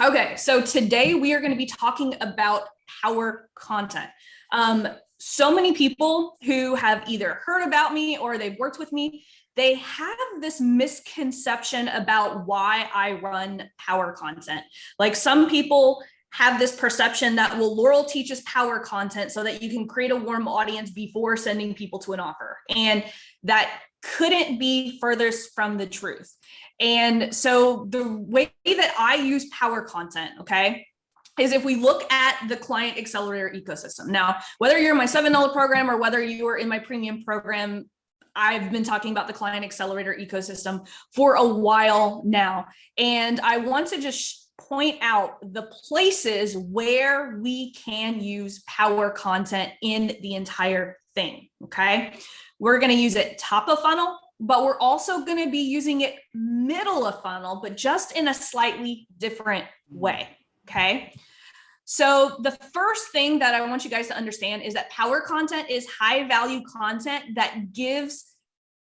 Okay, so today we are going to be talking about power content. So many people who have either heard about me or they've worked with me, they have this misconception about why I run power content. Like some people have this perception that, well, Laurel teaches power content so that you can create a warm audience before sending people to an offer. And that couldn't be furthest from the truth. And so the way that I use power content, okay, is if we look at the client accelerator ecosystem. Now, whether you're in my $7 program or whether you are in my premium program, I've been talking about the client accelerator ecosystem for a while now. And I want to just point out the places where we can use power content in the entire thing, okay? We're going to use it top of funnel, but we're also going to be using it middle of funnel, but just in a slightly different way, okay? So the first thing that I want you guys to understand is that power content is high value content that gives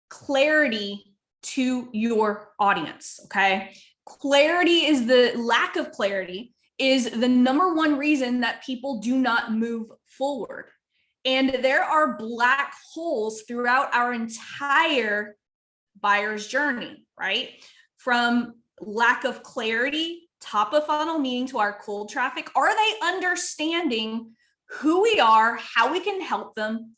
clarity to your audience, okay? Clarity is the lack of clarity is the number one reason that people do not move forward. And there are black holes throughout our entire buyer's journey, right? From lack of clarity, top of funnel, meaning to our cold traffic. Are they understanding who we are, how we can help them?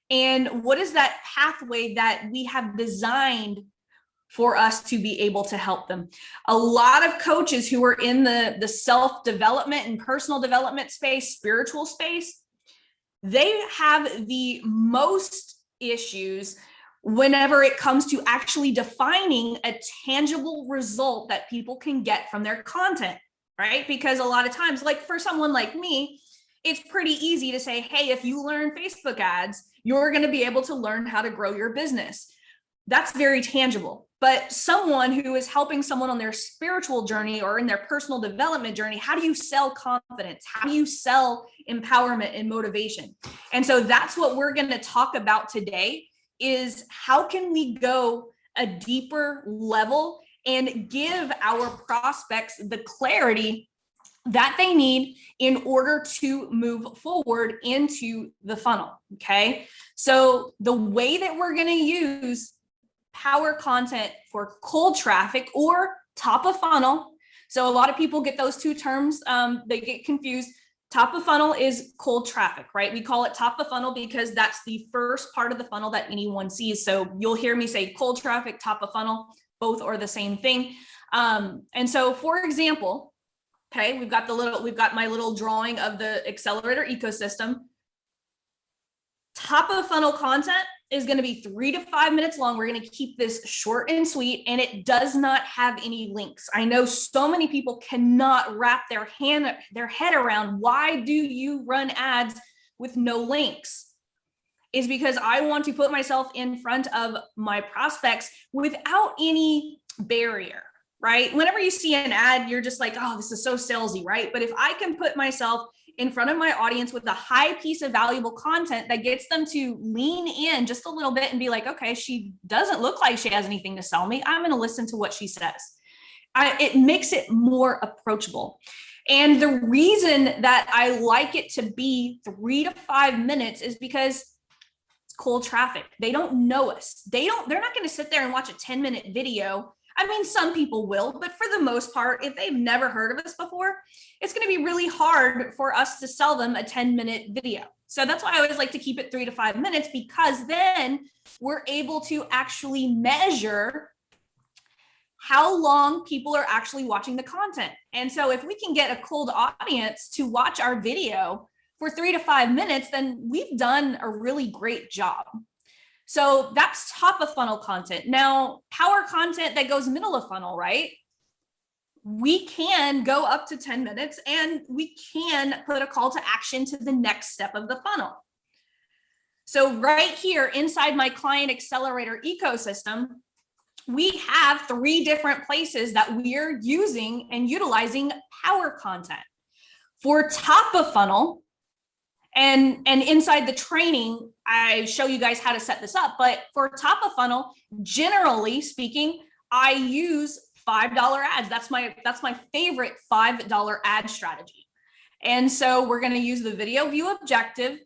And what is that pathway that we have designed for us to be able to help them? A lot of coaches who are in the self-development and personal development space, spiritual space, they have the most issues whenever it comes to actually defining a tangible result that people can get from their content, right? Because a lot of times, like for someone like me, it's pretty easy to say, hey, if you learn Facebook ads, you're going to be able to learn how to grow your business. That's very tangible. But someone who is helping someone on their spiritual journey or in their personal development journey, how do you sell confidence? How do you sell empowerment and motivation? And so that's what we're going to talk about today, is how can we go a deeper level and give our prospects the clarity that they need in order to move forward into the funnel, okay? So the way that we're going to use power content for cold traffic or top of funnel. So a lot of people get those two terms, they get confused. Top of funnel is cold traffic, right? We call it top of funnel because that's the first part of the funnel that anyone sees. So you'll hear me say cold traffic, top of funnel, both are the same thing. And so for example, okay, we've got my little drawing of the accelerator ecosystem. Top of funnel content is going to be 3 to 5 minutes long. We're going to keep this short and sweet, and it does not have any links. I know so many people cannot wrap their head around, why do you run ads with no links? Is because I want to put myself in front of my prospects without any barrier, right? Whenever you see an ad, you're just like, oh, this is so salesy, right? But if I can put myself in front of my audience with a high piece of valuable content that gets them to lean in just a little bit and be like, okay, she doesn't look like she has anything to sell me, I'm going to listen to what she says. It makes it more approachable. And the reason that I like it to be 3 to 5 minutes is because it's cold traffic. They don't know us. They're not going to sit there and watch a 10-minute video. I mean, some people will, but for the most part, if they've never heard of us before, it's going to be really hard for us to sell them a 10-minute video. So that's why I always like to keep it 3 to 5 minutes, because then we're able to actually measure how long people are actually watching the content. And so if we can get a cold audience to watch our video for 3 to 5 minutes, then we've done a really great job. So that's top of funnel content. Now, power content that goes middle of funnel, right? We can go up to 10 minutes and we can put a call to action to the next step of the funnel. So right here inside my client accelerator ecosystem, we have 3 different places that we're using and utilizing power content. For top of funnel, and inside the training, I show you guys how to set this up. But for top of funnel, generally speaking, I use $5 ads. That's my favorite $5 ad strategy. And so we're going to use the video view objective.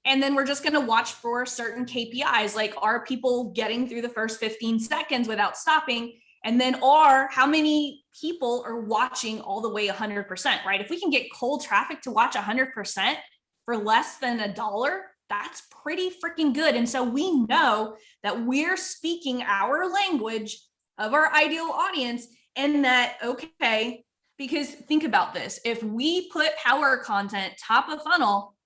And then we're just going to watch for certain KPIs, like are people getting through the first 15 seconds without stopping? And then how many people are watching all the way 100%, right? If we can get cold traffic to watch 100% for less than $1, that's pretty freaking good. And so we know that we're speaking our language of our ideal audience, and that, okay, because think about this, if we put power content top of funnel,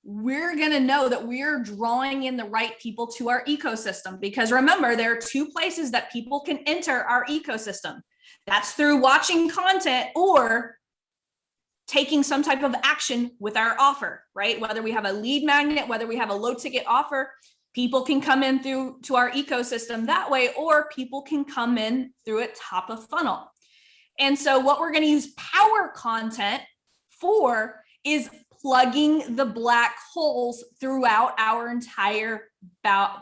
we're going to know that we're drawing in the right people to our ecosystem. Because remember, there are two places that people can enter our ecosystem. That's through watching content or taking some type of action with our offer, right? Whether we have a lead magnet, whether we have a low ticket offer, people can come in through to our ecosystem that way, or people can come in through it top of funnel. And so what we're going to use power content for is plugging the black holes throughout our entire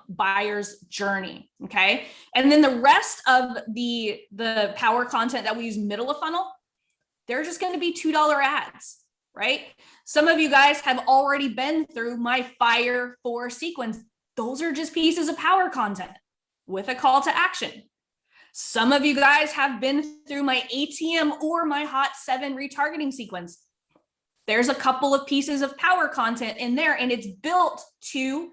buyer's journey. Okay. And then the rest of the power content that we use middle of funnel, they're just going to be $2 ads, right? Some of you guys have already been through my Fire 4 sequence. Those are just pieces of power content with a call to action. Some of you guys have been through my ATM or my Hot 7 retargeting sequence. There's a couple of pieces of power content in there, and it's built to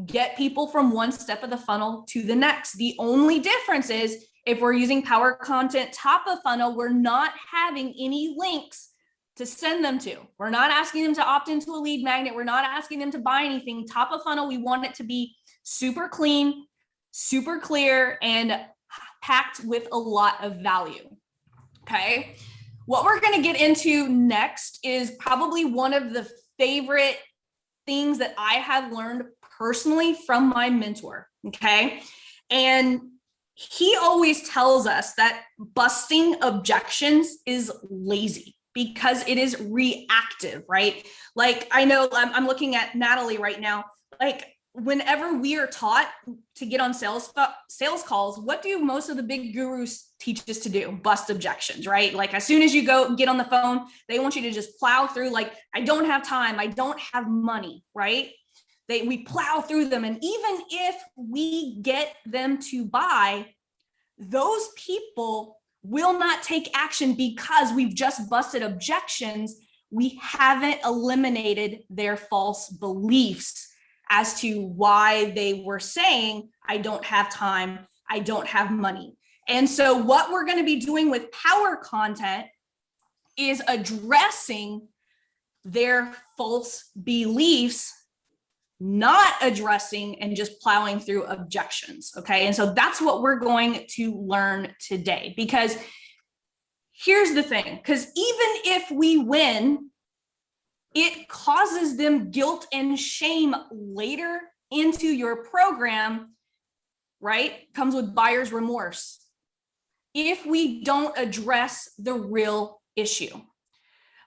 get people from one step of the funnel to the next. The only difference is if we're using power content top of funnel, we're not having any links to send them to. We're not asking them to opt into a lead magnet. We're not asking them to buy anything. Top of funnel, we want it to be super clean, super clear, and packed with a lot of value. Okay. What we're going to get into next is probably one of the favorite things that I have learned personally from my mentor. Okay. And he always tells us that busting objections is lazy because it is reactive, right? Like I know I'm looking at Natalie right now. Like whenever we are taught to get on sales calls, what do most of the big gurus teach us to do? Bust objections, right? Like as soon as you go get on the phone, they want you to just plow through, like, I don't have time, I don't have money, right? We plow through them. And even if we get them to buy, those people will not take action because we've just busted objections. We haven't eliminated their false beliefs as to why they were saying, I don't have time, I don't have money. And so what we're going to be doing with power content is addressing their false beliefs, not addressing and just plowing through objections. Okay. And so that's what we're going to learn today, because here's the thing, because even if we win, it causes them guilt and shame later into your program, right? Comes with buyer's remorse if we don't address the real issue.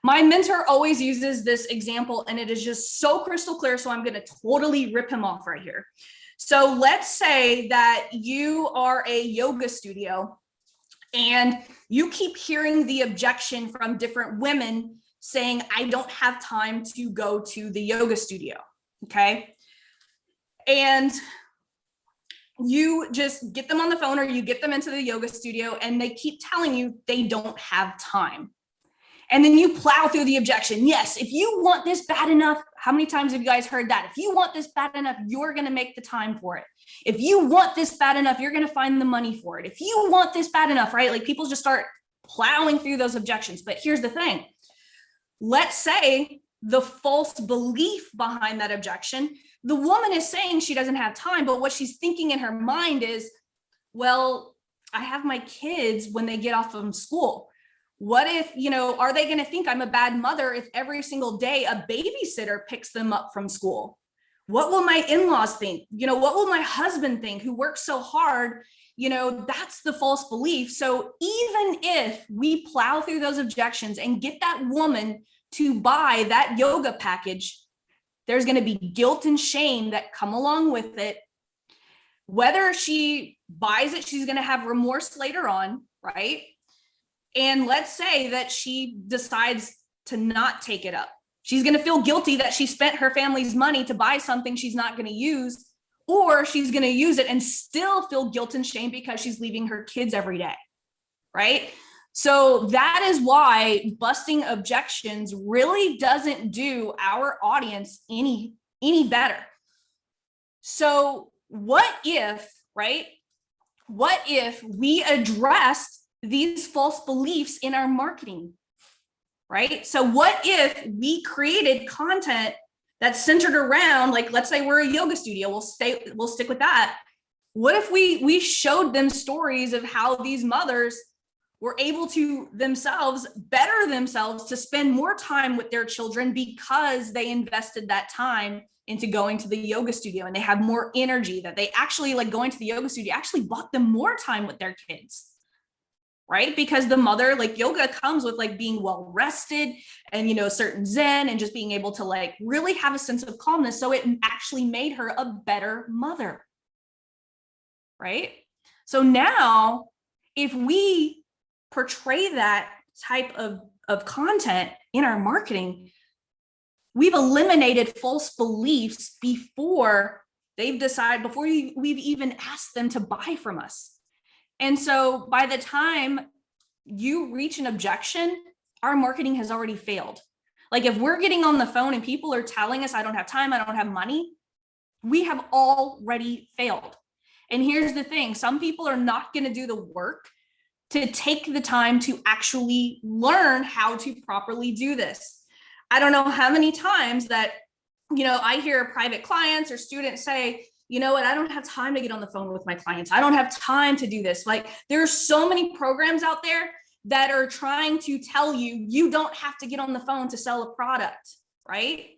My mentor always uses this example, and it is just so crystal clear. So I'm going to totally rip him off right here. So let's say that you are a yoga studio and you keep hearing the objection from different women saying, I don't have time to go to the yoga studio. Okay. And you just get them on the phone or you get them into the yoga studio and they keep telling you they don't have time. And then you plow through the objection. Yes, if you want this bad enough, how many times have you guys heard that? If you want this bad enough, you're going to make the time for it. If you want this bad enough, you're going to find the money for it. If you want this bad enough, right? Like people just start plowing through those objections. But here's the thing. Let's say the false belief behind that objection, the woman is saying she doesn't have time, but what she's thinking in her mind is, well, I have my kids when they get off from school. What if, are they going to think I'm a bad mother if every single day a babysitter picks them up from school? What will my in-laws think? What will my husband think who works so hard? That's the false belief. So even if we plow through those objections and get that woman to buy that yoga package, there's going to be guilt and shame that come along with it. whether she buys it, she's going to have remorse later on, right? And let's say that she decides to not take it up. She's going to feel guilty that she spent her family's money to buy something she's not going to use, or she's going to use it and still feel guilt and shame because she's leaving her kids every day, right? So that is why busting objections really doesn't do our audience any better. So what if, right? What if we addressed these false beliefs in our marketing, right? So what if we created content that's centered around, like, let's say we're a yoga studio, we'll stick with that. What if we showed them stories of how these mothers were able to themselves better themselves to spend more time with their children because they invested that time into going to the yoga studio, and they have more energy, that they actually, like, going to the yoga studio actually bought them more time with their kids, right? Because the mother, like, yoga comes with like being well rested and, you know, certain zen and just being able to like really have a sense of calmness. So it actually made her a better mother, right? So now if we portray that type of content in our marketing, we've eliminated false beliefs before they've decided, before we've even asked them to buy from us. And so by the time you reach an objection, our marketing has already failed. Like, if we're getting on the phone and people are telling us, I don't have time, I don't have money, we have already failed. And here's the thing, some people are not going to do the work to take the time to actually learn how to properly do this. I don't know how many times that, you know, I hear private clients or students say, you know what, I don't have time to get on the phone with my clients. I don't have time to do this. Like, there are so many programs out there that are trying to tell you, you don't have to get on the phone to sell a product, right?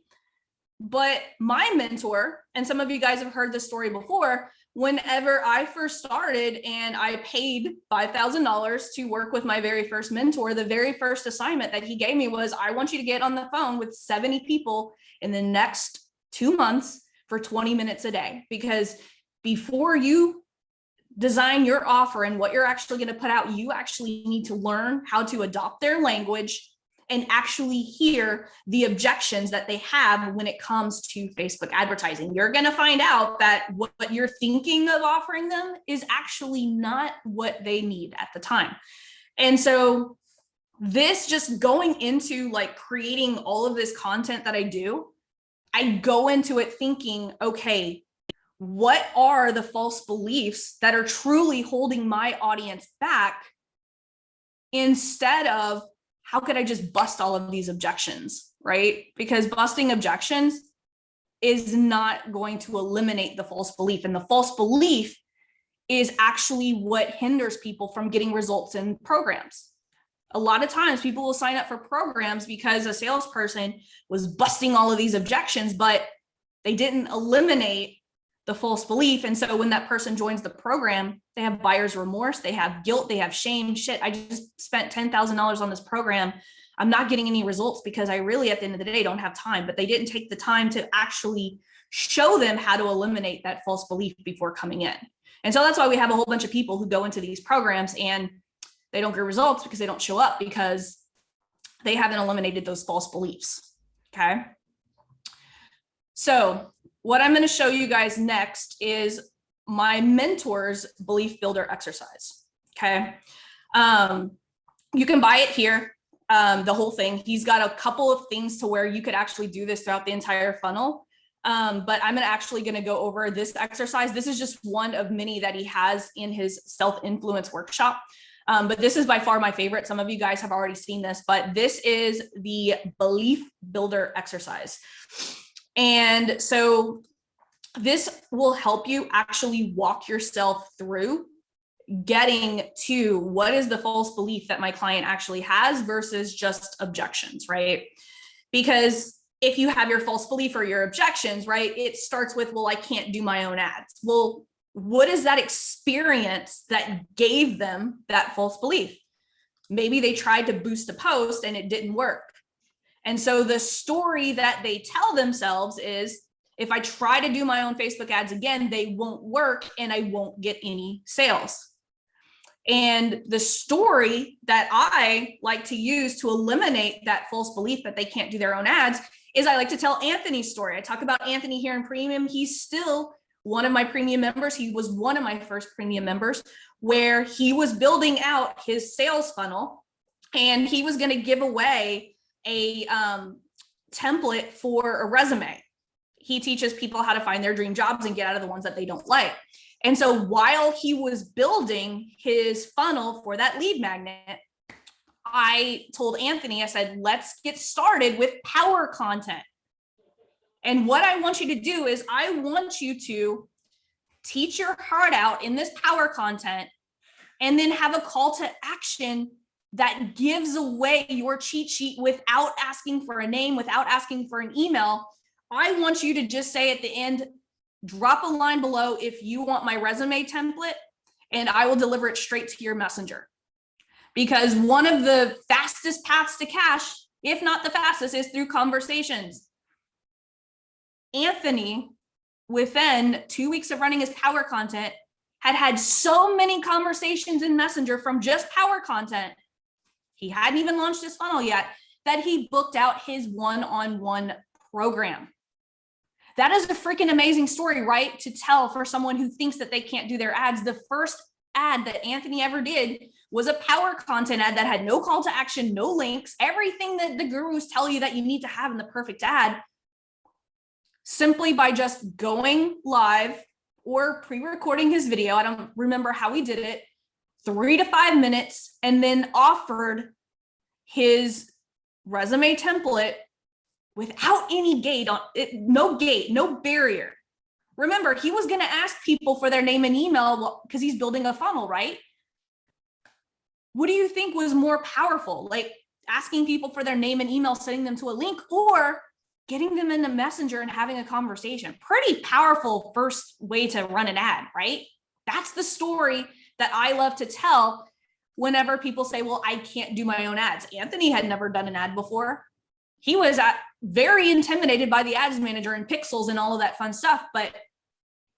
But my mentor, and some of you guys have heard this story before, whenever I first started and I paid $5,000 to work with my very first mentor, the very first assignment that he gave me was, I want you to get on the phone with 70 people in the next 2 months for 20 minutes a day. Because before you design your offer and what you're actually going to put out, you actually need to learn how to adopt their language and actually hear the objections that they have when it comes to Facebook advertising. You're going to find out that what you're thinking of offering them is actually not what they need at the time. And so this, just going into like creating all of this content that I do, I go into it thinking, okay, what are the false beliefs that are truly holding my audience back, instead of how could I just bust all of these objections, right? Because busting objections is not going to eliminate the false belief. And the false belief is actually what hinders people from getting results in programs. A lot of times people will sign up for programs because a salesperson was busting all of these objections, but they didn't eliminate the false belief. And so when that person joins the program, they have buyer's remorse, they have guilt, they have shame. Shit, I just spent $10,000 on this program. I'm not getting any results because I really, at the end of the day, don't have time. But they didn't take the time to actually show them how to eliminate that false belief before coming in. And so that's why we have a whole bunch of people who go into these programs and they don't get results because they don't show up, because they haven't eliminated those false beliefs. Okay. So what I'm going to show you guys next is my mentor's belief builder exercise. Okay. You can buy it here, the whole thing. He's got a couple of things to where you could actually do this throughout the entire funnel. But I'm actually going to go over this exercise. This is just one of many that he has in his self-influence workshop. But this is by far my favorite. Some of you guys have already seen this, but this is the belief builder exercise. And so this will help you actually walk yourself through getting to what is the false belief that my client actually has versus just objections, right? Because if you have your false belief or your objections, right, it starts with, well, I can't do my own ads. Well, what is that experience that gave them that false belief? Maybe they tried to boost a post and it didn't work. And so the story that they tell themselves is, If I try to do my own Facebook ads again, they won't work and I won't get any sales. And the story that I like to use to eliminate that false belief that they can't do their own ads is I like to tell Anthony's story. I talk about Anthony here in Premium. He's still one of my premium members. He was one of my first premium members, where he was building out his sales funnel and he was going to give away a template for a resume. He teaches people how to find their dream jobs and get out of the ones that they don't like. And so while he was building his funnel for that lead magnet, I told Anthony, I said, let's get started with power content. And what I want you to do is I want you to teach your heart out in this power content and then have a call to action that gives away your cheat sheet without asking for a name, without asking for an email. I want you to just say at the end, drop a line below if you want my resume template, and I will deliver it straight to your messenger. Because one of the fastest paths to cash, if not the fastest, is through conversations. Anthony, within 2 weeks of running his power content, had so many conversations in Messenger from just power content. He hadn't even launched his funnel yet, that he booked out his one-on-one program. That is a freaking amazing story, right? To tell for someone who thinks that they can't do their ads. The first ad that Anthony ever did was a power content ad that had no call to action, no links, everything that the gurus tell you that you need to have in the perfect ad, simply by just going live or pre-recording his video. I don't remember how he did it, 3 to 5 minutes, and then offered his resume template without any gate on it, no gate, no barrier. Remember, he was going to ask people for their name and email because he's building a funnel, right? What do you think was more powerful? Like asking people for their name and email, sending them to a link, or getting them in the messenger and having a conversation? Pretty powerful first way to run an ad, right? That's the story that I love to tell whenever people say, well, I can't do my own ads. Anthony had never done an ad before. He was very intimidated by the ads manager and pixels and all of that fun stuff. But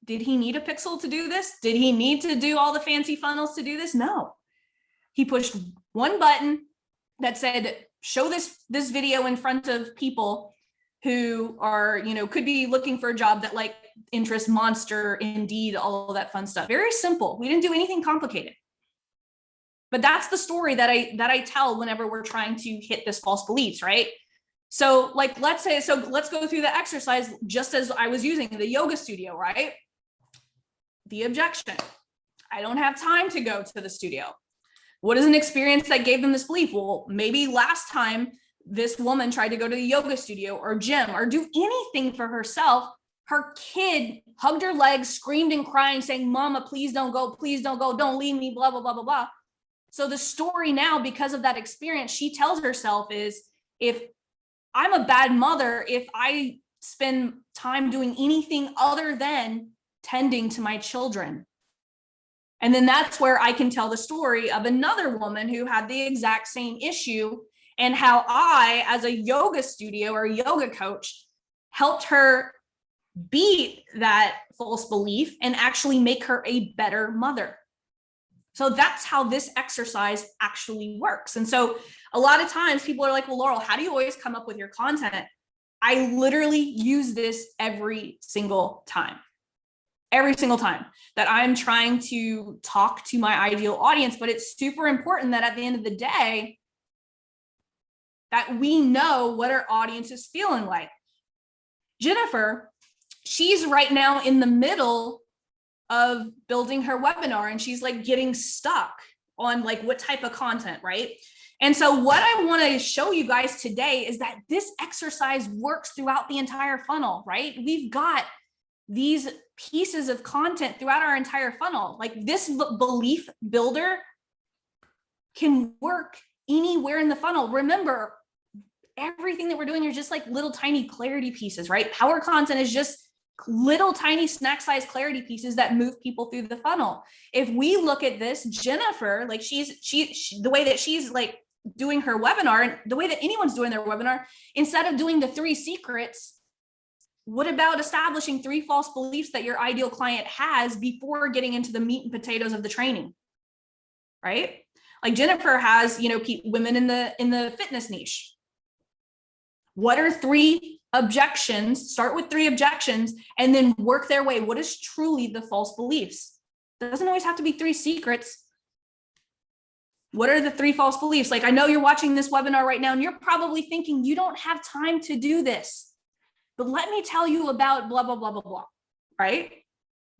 did he need a pixel to do this? Did he need to do all the fancy funnels to do this? No. He pushed one button that said, show this video in front of people who are, could be looking for a job that like interest, Monster, Indeed, all of that fun stuff. Very simple. We didn't do anything complicated. But that's the story that I tell whenever we're trying to hit this false beliefs, right? So let's go through the exercise just as I was using the yoga studio, right? The objection. I don't have time to go to the studio. What is an experience that gave them this belief? Well, maybe last time this woman tried to go to the yoga studio or gym or do anything for herself, her kid hugged her legs, screamed and crying, saying, Mama, please don't go, don't leave me, blah, blah, blah, blah, blah. So the story now, because of that experience, she tells herself is, if I'm a bad mother, if I spend time doing anything other than tending to my children. And then that's where I can tell the story of another woman who had the exact same issue and how I, as a yoga studio or a yoga coach, helped her beat that false belief and actually make her a better mother. So that's how this exercise actually works. And so a lot of times people are like, well, Laurel, how do you always come up with your content? I literally use this every single time that I'm trying to talk to my ideal audience. But it's super important that at the end of the day, that we know what our audience is feeling like. Jennifer, she's right now in the middle of building her webinar, and she's like getting stuck on like what type of content, right? And so what I want to show you guys today is that this exercise works throughout the entire funnel, right? We've got these pieces of content throughout our entire funnel. Like this belief builder can work anywhere in the funnel. Remember, everything that we're doing are just like little tiny clarity pieces, right? Power content is just little tiny snack size clarity pieces that move people through the funnel. If we look at this, Jennifer, like she the way that she's like doing her webinar and the way that anyone's doing their webinar, instead of doing the 3 secrets, What about establishing 3 false beliefs that your ideal client has before getting into the meat and potatoes of the training? Right? Like Jennifer has, women in the fitness niche. What are 3 objections? Start with 3 objections and then work their way. What is truly the false beliefs? It doesn't always have to be 3 secrets. What are the 3 false beliefs? Like, I know you're watching this webinar right now and you're probably thinking you don't have time to do this, but let me tell you about blah, blah, blah, blah, blah, right?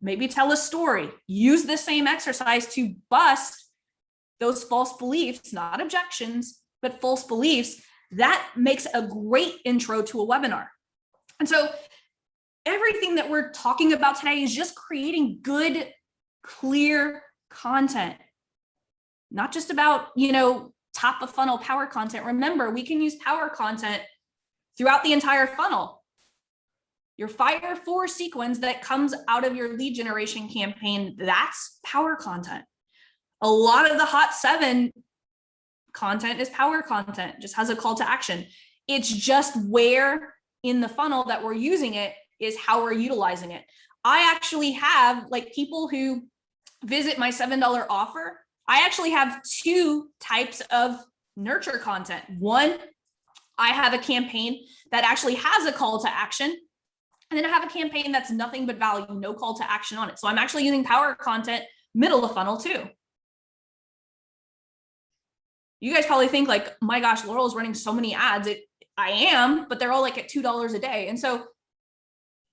Maybe tell a story. Use the same exercise to bust those false beliefs, not objections, but false beliefs. That makes a great intro to a webinar. And so everything that we're talking about today is just creating good, clear content, not just about, top of funnel power content. Remember, we can use power content throughout the entire funnel. Your Fire 4 sequence that comes out of your lead generation campaign, that's power content. A lot of the Hot 7 content is power content, just has a call to action. It's just where in the funnel that we're using it is how we're utilizing it. I actually have, like, people who visit my $7 offer, I actually have 2 types of nurture content. One, I have a campaign that actually has a call to action. And then I have a campaign that's nothing but value, no call to action on it. So I'm actually using power content middle of funnel too. You guys probably think like, my gosh, Laurel is running so many ads. I am, but they're all like at $2 a day. And so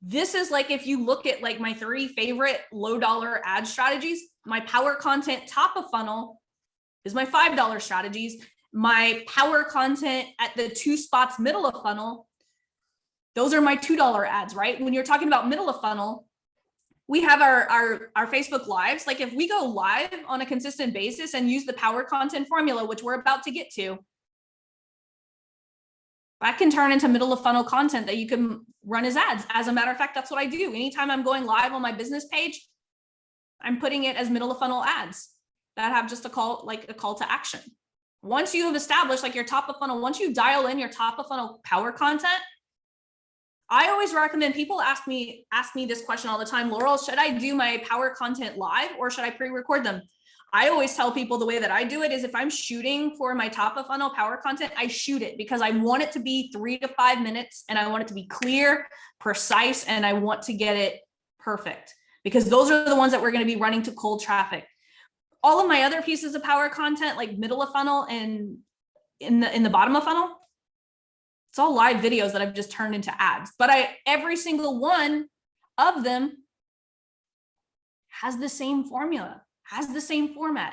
this is like, if you look at like my 3 favorite low dollar ad strategies, my power content top of funnel is my $5 strategies. My power content at the 2 spots middle of funnel, those are my $2 ads, right? When you're talking about middle of funnel, we have our Facebook lives. Like if we go live on a consistent basis and use the power content formula, which we're about to get to, that can turn into middle of funnel content that you can run as ads. As a matter of fact, that's what I do. Anytime I'm going live on my business page, I'm putting it as middle of funnel ads that have just a call to action. Once you have established like your top of funnel, once you dial in your top of funnel power content, I always recommend, people ask me this question all the time, Laurel, should I do my power content live or should I pre-record them? I always tell people the way that I do it is if I'm shooting for my top of funnel power content, I shoot it because I want it to be 3 to 5 minutes and I want it to be clear, precise, and I want to get it perfect because those are the ones that we're going to be running to cold traffic. All of my other pieces of power content, like middle of funnel and in the bottom of funnel, it's all live videos that I've just turned into ads, but every single one of them has the same formula, has the same format.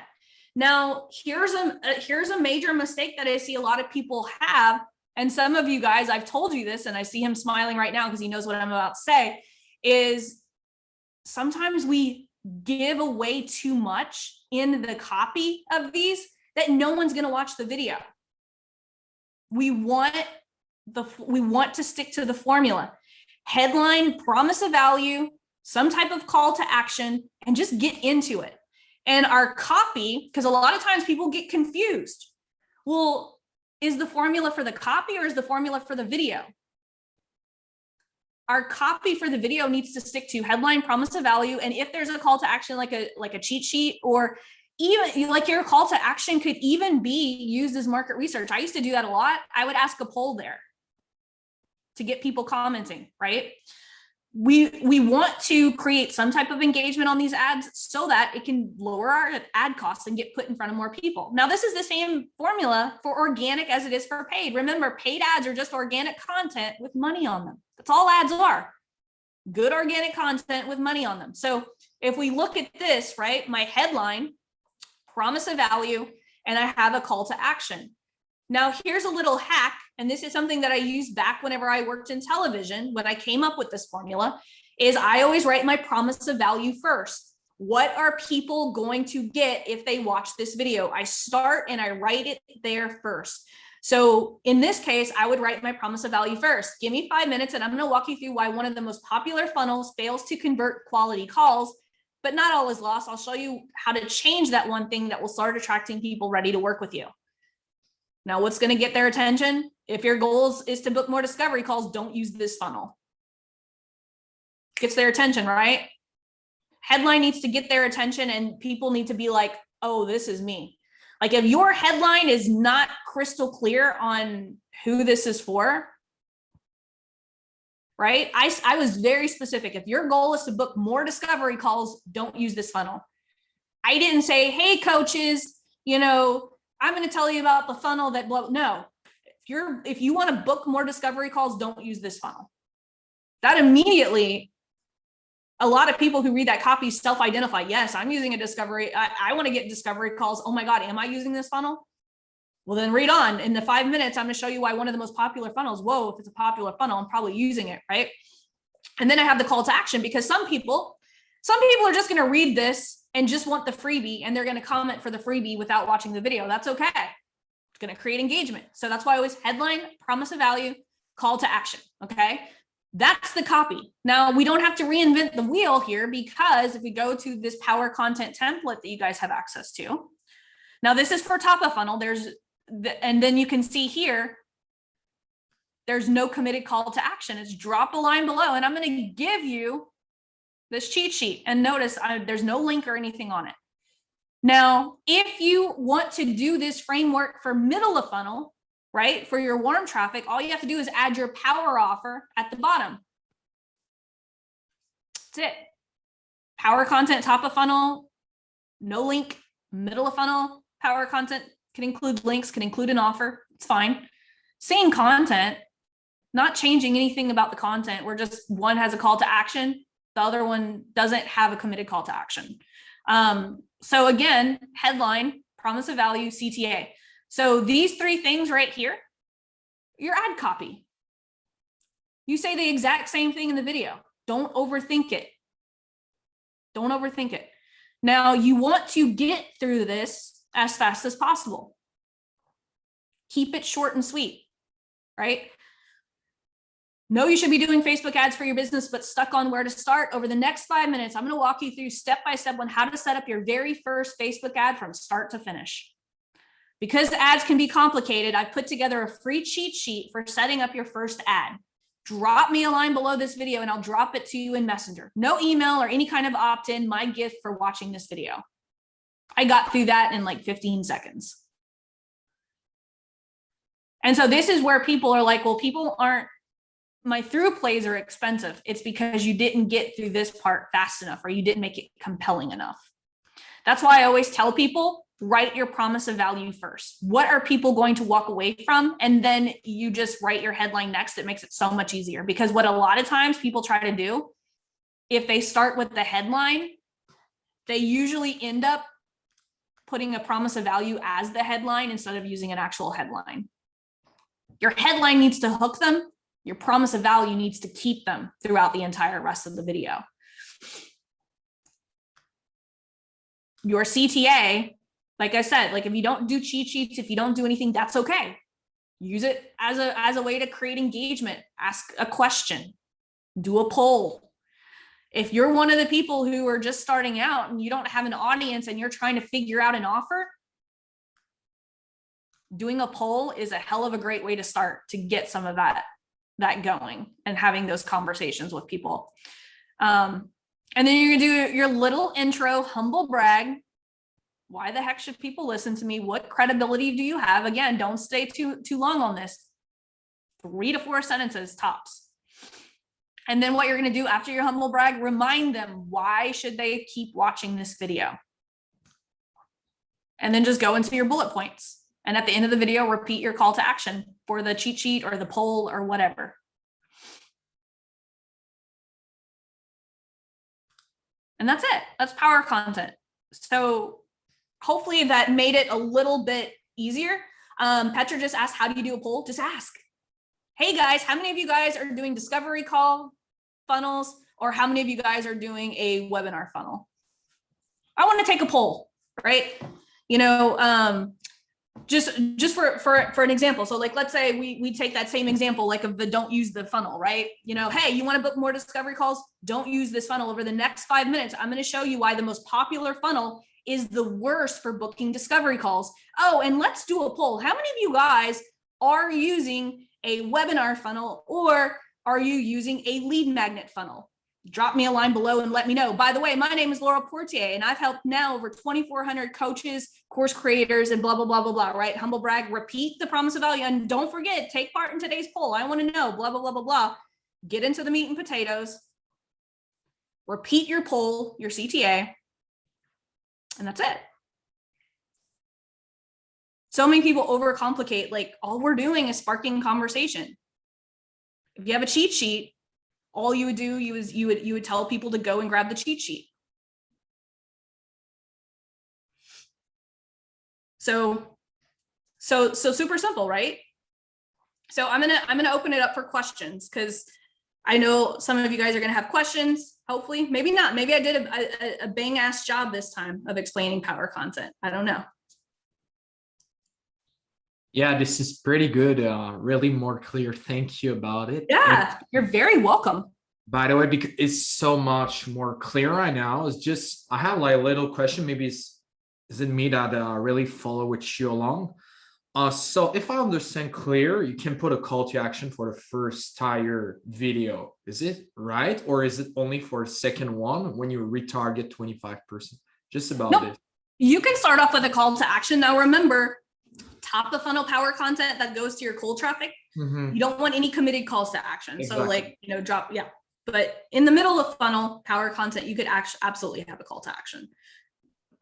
Now, here's a major mistake that I see a lot of people have. And some of you guys, I've told you this, and I see him smiling right now because he knows what I'm about to say, is sometimes we give away too much in the copy of these that no one's going to watch the video. We want to stick to the formula. Headline, promise of value, some type of call to action, and just get into it. And our copy, because a lot of times people get confused. Well, is the formula for the copy or is the formula for the video? Our copy for the video needs to stick to headline, promise of value, and if there's a call to action like a cheat sheet, or even like your call to action could even be used as market research. I used to do that a lot. I would ask a poll there to get people commenting, right? We want to create some type of engagement on these ads so that it can lower our ad costs and get put in front of more people. Now, this is the same formula for organic as it is for paid. Remember, paid ads are just organic content with money on them. That's all ads are. Good organic content with money on them. So if we look at this, right, my headline, promise of value, and I have a call to action. Now, here's a little hack, and this is something that I used back whenever I worked in television, when I came up with this formula, is I always write my promise of value first. What are people going to get if they watch this video? I start and I write it there first. So in this case, I would write my promise of value first. Give me 5 minutes and I'm going to walk you through why one of the most popular funnels fails to convert quality calls, but not all is lost. I'll show you how to change that one thing that will start attracting people ready to work with you. Now, what's going to get their attention? If your goal is to book more discovery calls, don't use this funnel. Gets their attention, right? Headline needs to get their attention and people need to be like, oh, this is me. Like if your headline is not crystal clear on who this is for, right? I was very specific. If your goal is to book more discovery calls, don't use this funnel. I didn't say, hey, coaches, I'm going to tell you about the funnel that, no, if you want to book more discovery calls, don't use this funnel. That immediately, a lot of people who read that copy self-identify. Yes, I'm using a discovery. I want to get discovery calls. Oh my God, am I using this funnel? Well, then read on. In the 5 minutes, I'm going to show you why one of the most popular funnels. Whoa, if it's a popular funnel, I'm probably using it, right? And then I have the call to action because some people are just going to read this and just want the freebie and they're going to comment for the freebie without watching the video. That's okay. It's going to create engagement. So that's why I always headline, promise of value, call to action. Okay. That's the copy. Now we don't have to reinvent the wheel here because if we go to this power content template that you guys have access to, now this is for top of funnel. And then you can see here, there's no committed call to action. It's drop a line below and I'm going to give you this cheat sheet and notice there's no link or anything on it. Now, if you want to do this framework for middle of funnel, right, for your warm traffic, all you have to do is add your power offer at the bottom. That's it. Power content, top of funnel, no link, middle of funnel, power content can include links, can include an offer. It's fine. Same content, not changing anything about the content. We're just, one has a call to action. The other one doesn't have a committed call to action. So again, headline, promise of value, CTA. So these three things right here, your ad copy. You say the exact same thing in the video. Don't overthink it. Don't overthink it. Now you want to get through this as fast as possible. Keep it short and sweet, right? No, you should be doing Facebook ads for your business, but stuck on where to start. Over the next 5 minutes, I'm going to walk you through step-by-step on how to set up your very first Facebook ad from start to finish. Because ads can be complicated, I've put together a free cheat sheet for setting up your first ad. Drop me a line below this video and I'll drop it to you in Messenger. No email or any kind of opt-in, my gift for watching this video. I got through that in like 15 seconds. And so this is where people are like, well, my through plays are expensive. It's because you didn't get through this part fast enough or you didn't make it compelling enough. That's why I always tell people, write your promise of value first. What are people going to walk away from? And then you just write your headline next. It makes it so much easier because what a lot of times people try to do, if they start with the headline, they usually end up putting a promise of value as the headline instead of using an actual headline. Your headline needs to hook them. Your promise of value needs to keep them throughout the entire rest of the video. Your CTA, like I said, like if you don't do cheat sheets, if you don't do anything, that's okay. Use it as a way to create engagement. Ask a question, do a poll. If you're one of the people who are just starting out and you don't have an audience and you're trying to figure out an offer, doing a poll is a hell of a great way to start to get some of that going and having those conversations with people. And then you're gonna do your little intro, humble brag. Why the heck should people listen to me? What credibility do you have? Again, don't stay too long on this. 3 to 4 sentences tops. And then what you're gonna do after your humble brag, remind them why should they keep watching this video. And then just go into your bullet points. And at the end of the video, repeat your call to action for the cheat sheet or the poll or whatever. And that's it. That's power content. So hopefully that made it a little bit easier. Petra just asked, how do you do a poll? Just ask. Hey guys, how many of you guys are doing discovery call funnels? Or how many of you guys are doing a webinar funnel? I want to take a poll, right? Just for an example. So like, let's say we take that same example, like of the don't use the funnel, right? Hey, you want to book more discovery calls? Don't use this funnel. Over the next 5 minutes, I'm going to show you why the most popular funnel is the worst for booking discovery calls. Oh, and let's do a poll. How many of you guys are using a webinar funnel or are you using a lead magnet funnel? drop me a line below and let me know. By the way, my name is Laurel Portier, and I've helped now over 2,400 coaches, course creators, and blah, blah, blah, blah, blah, right? Humble brag, repeat the promise of value. And don't forget, take part in today's poll. I want to know, blah, blah, blah, blah, blah. Get into the meat and potatoes. Repeat your poll, your CTA, and that's it. So many people overcomplicate, like all we're doing is sparking conversation. If you have a cheat sheet, all you would do, you would tell people to go and grab the cheat sheet. So super simple, right? So I'm gonna open it up for questions, because I know some of you guys are gonna have questions. Hopefully, maybe not. Maybe I did a bang ass job this time of explaining power content. I don't know. Yeah, this is pretty good. Really more clear. Thank you about it. Yeah, and you're very welcome. By the way, because it's so much more clear right now. It's just, I have like a little question. Maybe is it me that really follow with you along? So if I understand clear, you can put a call to action for the first tire video. Is it right? Or is it only for the second one when you retarget 25%? Just about nope. it. You can start off with a call to action. Now remember, top of funnel power content that goes to your cold traffic. You don't want any committed calls to action. Exactly. So like, drop, yeah. But in the middle of funnel power content, you could absolutely have a call to action.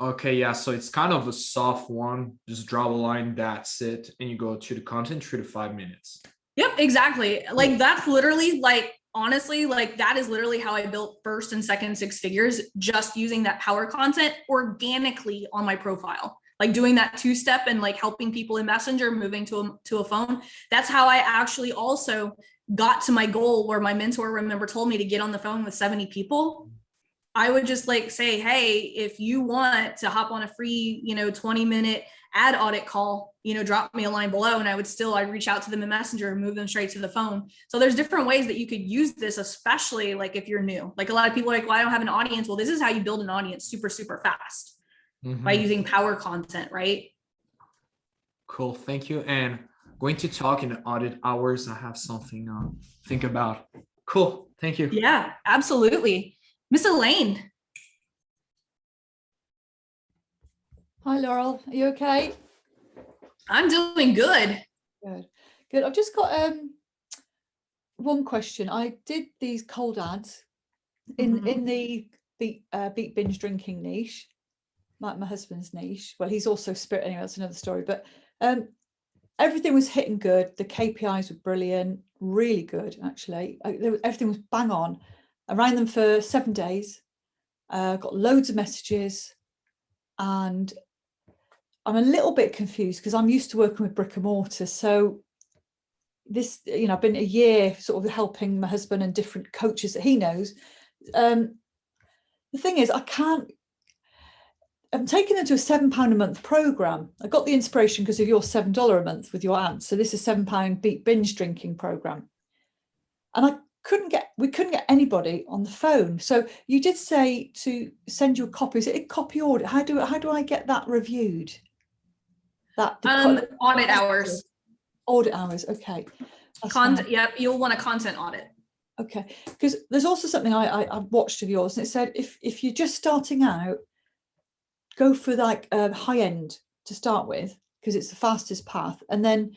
Okay, yeah. So it's kind of a soft one. Just draw a line, that's it. And you go to the content 3 to 5 minutes. Yep, exactly. Like that's literally like, honestly, like that is literally how I built first and second 6 figures, just using that power content organically on my profile. Like doing that 2-step and like helping people in Messenger, moving to a phone. That's how I actually also got to my goal, where my mentor, remember, told me to get on the phone with 70 people. I would just like say, hey, if you want to hop on a free, 20-minute ad audit call, drop me a line below. And I'd reach out to them in Messenger and move them straight to the phone. So there's different ways that you could use this, especially like if you're new. Like a lot of people are like, well, I don't have an audience. Well, this is how you build an audience super, super fast. By using power content, right? Cool, thank you. And going to talk in audit hours, I have something to think about. Cool, thank you. Yeah, absolutely. Miss Elaine. Hi, Laurel. Are you okay? I'm doing good. Good. I've just got one question. I did these cold ads in the beat binge drinking niche. My husband's niche. Well, he's also spirit anyway, that's another story. But everything was hitting good. The KPIs were brilliant, really good, actually. Everything was bang on. I ran them for 7 days, got loads of messages, and I'm a little bit confused because I'm used to working with brick and mortar. So this, I've been a year sort of helping my husband and different coaches that he knows. The thing is, I'm taking them to a £7 a month program. I got the inspiration because of your $7 a month with your ads. So this is £7 beat binge drinking program. And we couldn't get anybody on the phone. So you did say to send you a copy. Is it a copy audit? How do I get that reviewed? Audit hours. Audit hours. Okay. Yep. You'll want a content audit. Okay. Because there's also something I watched of yours, and it said if you're just starting out, go for like high end to start with, because it's the fastest path, and then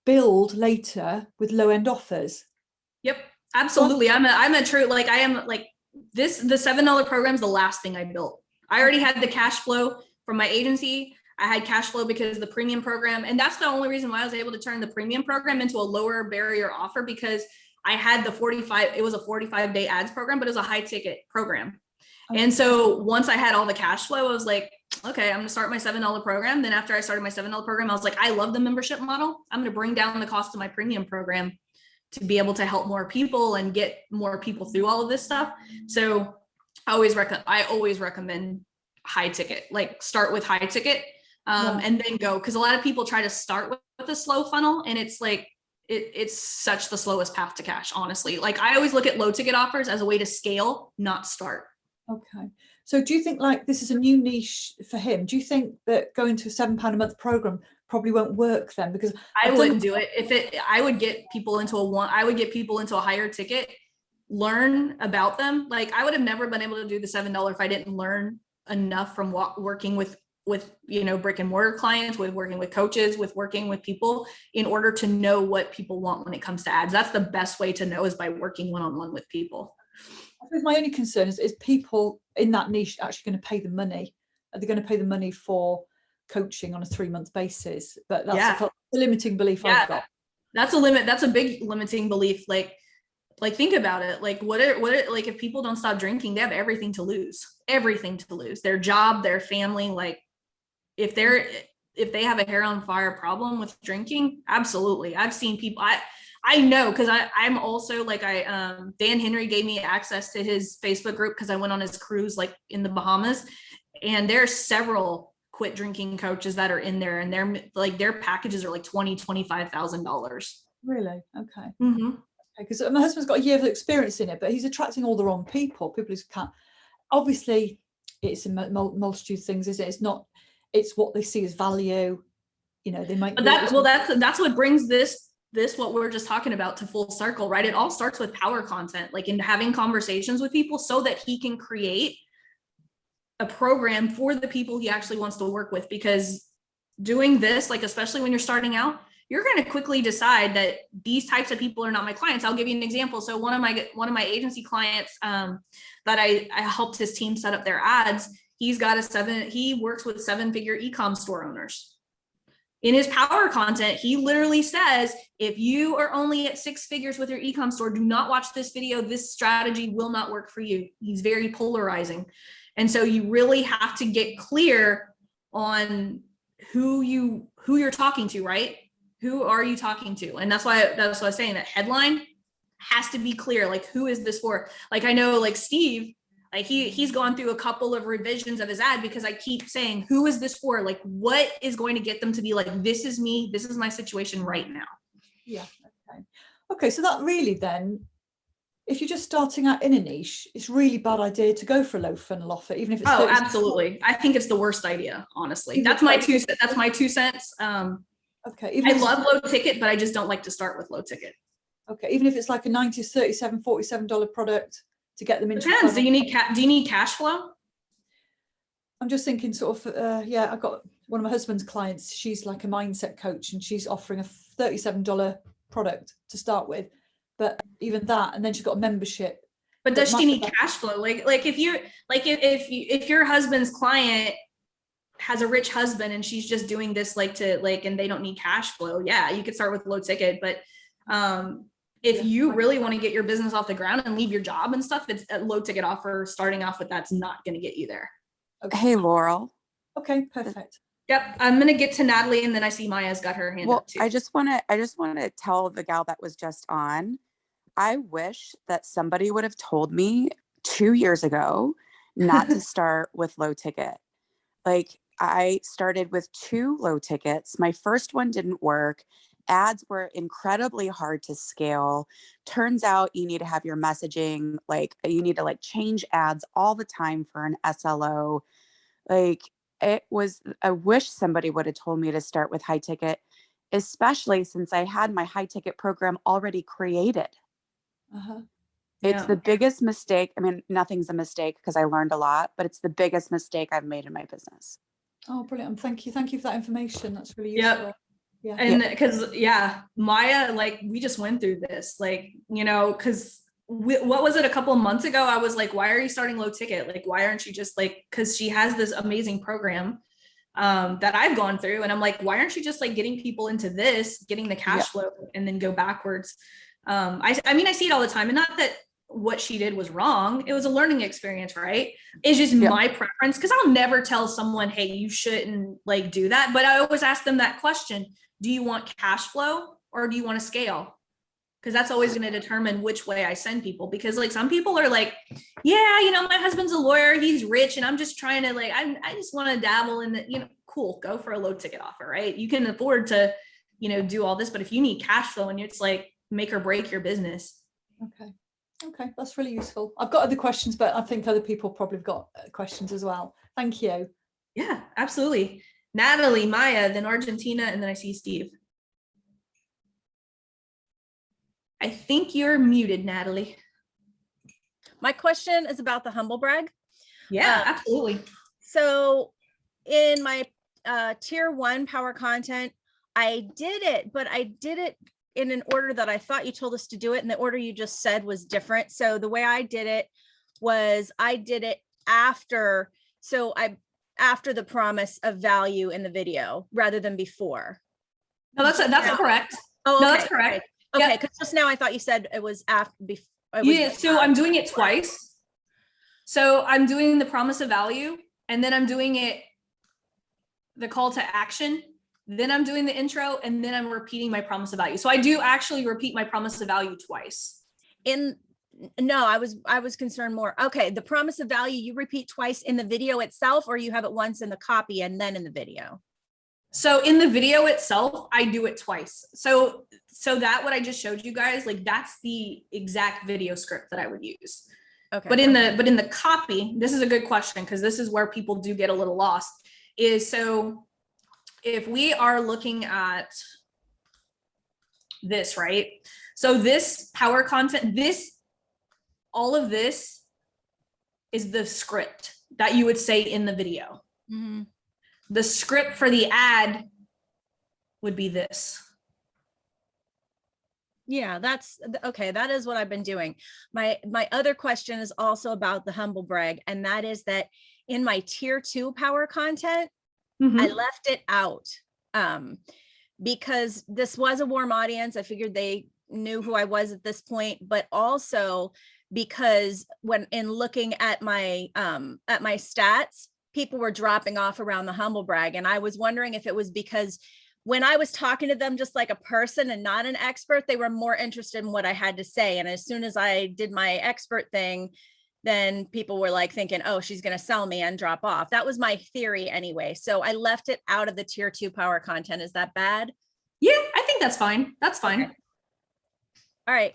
build later with low end offers. Yep, absolutely. I'm a true, like I am like this, the $7 program is the last thing I built. I already had the cash flow from my agency. I had cash flow because of the premium program. And that's the only reason why I was able to turn the premium program into a lower barrier offer, because I had it was a 45-day ads program, but it was a high ticket program. Okay. And so once I had all the cash flow, I was like, okay, I'm going to start my $7 program. Then after I started my $7 program, I was like, I love the membership model. I'm going to bring down the cost of my premium program to be able to help more people and get more people through all of this stuff. So I always recommend high ticket, like start with high ticket and then go. Cause a lot of people try to start with a slow funnel, and it's like, it's such the slowest path to cash, honestly. Like I always look at low ticket offers as a way to scale, not start. Okay. So do you think like this is a new niche for him? Do you think that going to a £7 a month program probably won't work then? Because I wouldn't do it. I would get people into a higher ticket learn about them. Like I would have never been able to do the $7 if I didn't learn enough from working with brick and mortar clients, with working with coaches, with working with people, in order to know what people want when it comes to ads. That's the best way to know, is by working one-on-one with people. I suppose my only concern is people in that niche actually going to pay the money? Are they going to pay the money for coaching on a 3-month basis? But that's the limiting belief I've got. That's a limit. That's a big limiting belief. Like think about it. Like what like if people don't stop drinking, they have everything to lose. Their job, their family. Like if they have a hair on fire problem with drinking, absolutely. I've seen people. I know, because I'm also like Dan Henry gave me access to his Facebook group because I went on his cruise like in the Bahamas, and there's several quit drinking coaches that are in there, and their packages are like $25,000. Really? Okay. Mm-hmm. Because my husband's got a year of experience in it, but he's attracting all the wrong people who can't. Obviously, it's a multitude of things, isn't it? It's not. It's what they see as value. They might. But that's what brings this what we're just talking about to full circle, right? It all starts with power content, like in having conversations with people, so that he can create a program for the people he actually wants to work with. Because doing this, like especially when you're starting out, you're going to quickly decide that these types of people are not my clients. I'll give you an example. So one of my agency clients that I helped his team set up their ads, he works with 7-figure e-com store owners. In his power content, he literally says, if you are only at 6 figures with your e-com store, do not watch this video. This strategy will not work for you. He's very polarizing. And so you really have to get clear on who you're talking to, right? Who are you talking to? And that's why I was saying that headline has to be clear. Like, who is this for? Like, I know like Steve, like he's gone through a couple of revisions of his ad, because I keep saying, who is this for? Like, what is going to get them to be like, this is me, this is my situation right now. Yeah. Okay. So that really then, if you're just starting out in a niche, it's really bad idea to go for a low funnel offer, even if it's absolutely. I think it's the worst idea, honestly. That's my 2 cents. Okay. I love low ticket, but I just don't like to start with low ticket. Okay. Even if it's like a $90, $37, $47 product to get them into. Depends. Do you need cash flow? I'm just thinking sort of, I've got one of my husband's clients. She's like a mindset coach, and she's offering a $37 product to start with. But even that, and then she's got a membership. But does she need cash flow? Like if your husband's client has a rich husband and she's just doing this and they don't need cash flow, yeah, you could start with low ticket. But if you really want to get your business off the ground and leave your job and stuff, it's a low ticket offer. Starting off with that's not going to get you there. Okay. Hey, Laurel. Okay, perfect. Yep, I'm going to get to Natalie, and then I see Maya's got her hand up too. I just want to tell the gal that was just on, I wish that somebody would have told me 2 years ago not to start with low ticket. Like, I started with 2 low tickets. My first one didn't work. Ads were incredibly hard to scale. Turns out you need to have your messaging, like you need to change ads all the time for an SLO. I wish somebody would have told me to start with high ticket, especially since I had my high ticket program already created. Uh-huh. It's the biggest mistake. I mean, nothing's a mistake because I learned a lot, but it's the biggest mistake I've made in my business. Oh, brilliant. Thank you for that information. That's really useful. Yep. Yeah. And because Maya, we just went through this, because what was it, a couple of months ago, I was like, why are you starting low ticket? Like, why aren't you just because she has this amazing program that I've gone through, and I'm like, why aren't you just getting people into this, getting the cash flow, and then go backwards? I see it all the time, and not that what she did was wrong. It was a learning experience, right? It's just my preference, because I'll never tell someone, hey, you shouldn't do that. But I always ask them that question: do you want cash flow or do you want to scale? Because that's always going to determine which way I send people. Because some people are like, my husband's a lawyer, he's rich, and I'm just trying to I just want to dabble in the, cool, go for a low ticket offer, right? You can afford to, do all this, but if you need cash flow and it's make or break your business. Okay, that's really useful. I've got other questions, but I think other people probably have got questions as well. Thank you. Yeah, absolutely. Natalie, Maya, then Argentina, and then I see Steve. I think you're muted, Natalie. My question is about the humble brag. Yeah, absolutely. So in my tier 1 power content, I did it, but I did it in an order that I thought you told us to do it, and the order you just said was different. So the way I did it was I did it after the promise of value in the video rather than before. No, that's correct. Oh, No, okay. that's correct. Okay, Yep. because just now I thought you said it was after. Yeah, so I'm doing it twice. So I'm doing the promise of value, and then I'm doing it the call to action. Then I'm doing the intro, and then I'm repeating my promise of value. So I do actually repeat my promise of value twice. No, I was concerned more. Okay, the promise of value you repeat twice in the video itself, or you have it once in the copy and then in the video? So in the video itself, I do it twice. So that what I just showed you guys, like that's the exact video script that I would use. Okay. But in the copy, this is a good question because this is where people do get a little lost. Is so if we are looking at this, right? So this power content, all of this is the script that you would say in the video. Mm-hmm. The script for the ad would be this. Yeah, that's okay. That is what I've been doing. My other question is also about the humble brag, and that is that in my tier 2 power content, Mm-hmm. I left it out because this was a warm audience. I figured they knew who I was at this point, but also because when in looking at my stats, people were dropping off around the humble brag, and I was wondering if it was because when I was talking to them just like a person and not an expert, they were more interested in what I had to say. And as soon as I did my expert thing, then people were like thinking, oh, she's going to sell me and drop off. That was my theory anyway. So I left it out of the tier 2 power content. Is that bad? Yeah, I think that's fine. That's fine. Okay. All right.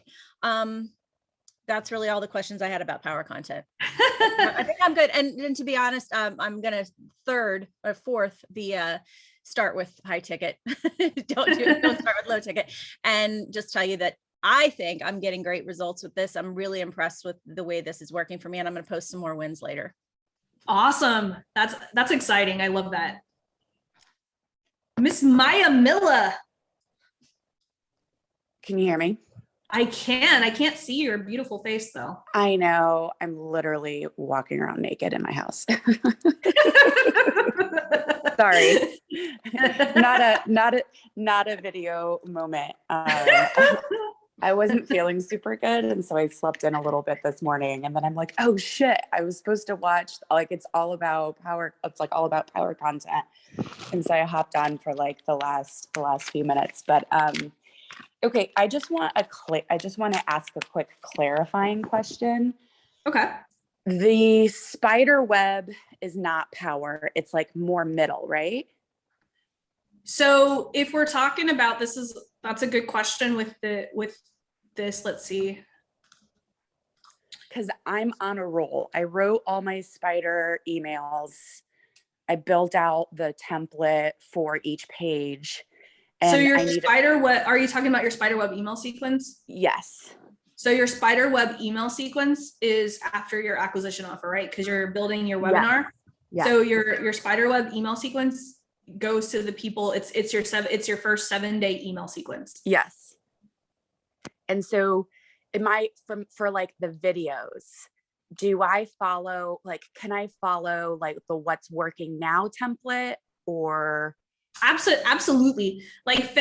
That's really all the questions I had about power content. I think I'm good. And to be honest, I'm going to third or fourth the start with high ticket. Don't start with low ticket. And just tell you that I think I'm getting great results with this. I'm really impressed with the way this is working for me, and I'm going to post some more wins later. Awesome. That's exciting. I love that. Miss Maya Milla. Can you hear me? I can't see your beautiful face though. I know. I'm literally walking around naked in my house. Sorry. Not a video moment. I wasn't feeling super good, and so I slept in a little bit this morning, and then I'm like, oh shit, I was supposed to watch, like, it's all about power content, and so I hopped on for like the last few minutes. But okay, I just want to ask a quick clarifying question. Okay. The spider web is not power, it's like more middle, right? So if we're talking about that's a good question with this. Let's see. Because I'm on a roll. I wrote all my spider emails. I built out the template for each page. And so your spider web, are you talking about your spider web email sequence? Yes. So your spider web email sequence is after your acquisition offer, right? Because you're building your webinar. Yeah. So your spider web email sequence goes to the people. It's your first 7-day email sequence. Yes. And so for like the videos, do I follow, like, can I follow like the what's working now template or? Absolutely. Like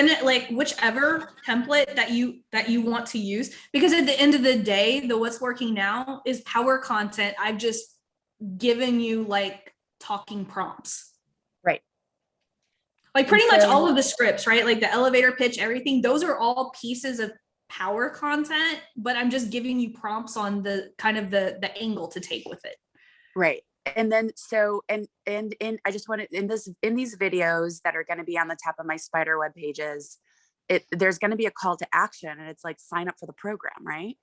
whichever template that you want to use, because at the end of the day, the what's working now is power content. I've just given you like talking prompts. Right. Like pretty much all of the scripts, right? Like the elevator pitch, everything, those are all pieces of power content, but I'm just giving you prompts on the kind of the angle to take with it. Right. And then I just wanted in these videos that are going to be on the top of my spider web pages, there's going to be a call to action, and it's like sign up for the program, right?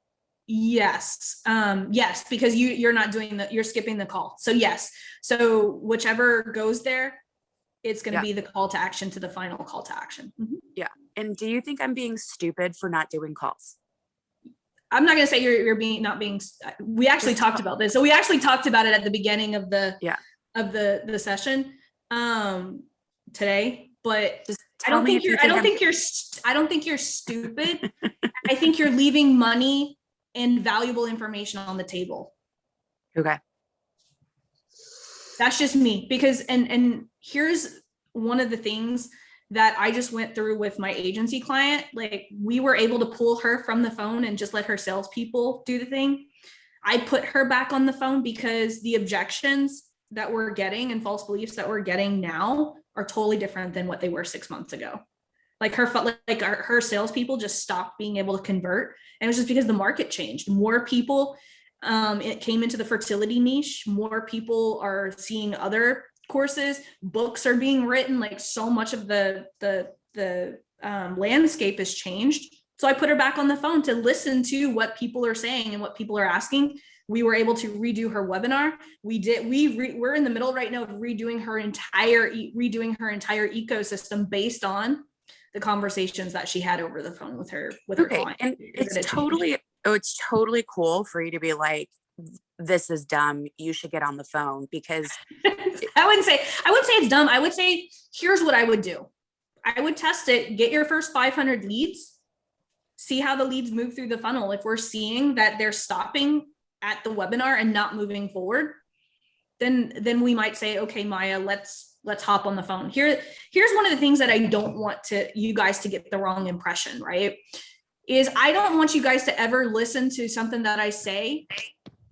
Yes. Yes, because you're not doing you're skipping the call. So yes. So whichever goes there, it's going to be the call to action to the final call to action. Mm-hmm. Yeah. And do you think I'm being stupid for not doing calls? I'm not going to say you're being, not being, we actually talked about this. So we actually talked about it at the beginning of the, of the session, today, but Just I don't think you're stupid. I think you're leaving money and valuable information on the table. Okay. That's just me, because, and here's one of the things that I just went through with my agency client. Like, we were able to pull her from the phone and just let her salespeople do the thing. I put her back on the phone because the objections that we're getting and false beliefs that we're getting now are totally different than what they were 6 months ago. Like her salespeople just stopped being able to convert. And it was just because the market changed. More people, it came into the fertility niche. More people are seeing other courses. Books are being written. Like, so much of the landscape has changed. So I put her back on the phone to listen to what people are saying and what people are asking. We were able to redo her webinar. We're in the middle right now of redoing her entire ecosystem based on the conversations that she had over the phone with her client. And it's totally cool for you to be like, this is dumb, you should get on the phone, because I wouldn't say it's dumb. I would say, here's what I would do. I would test it, get your first 500 leads, see how the leads move through the funnel. If we're seeing that they're stopping at the webinar and not moving forward, then we might say, okay, Maya, let's hop on the phone. Here's one of the things that I don't want you guys to get the wrong impression, right? Is I don't want you guys to ever listen to something that I say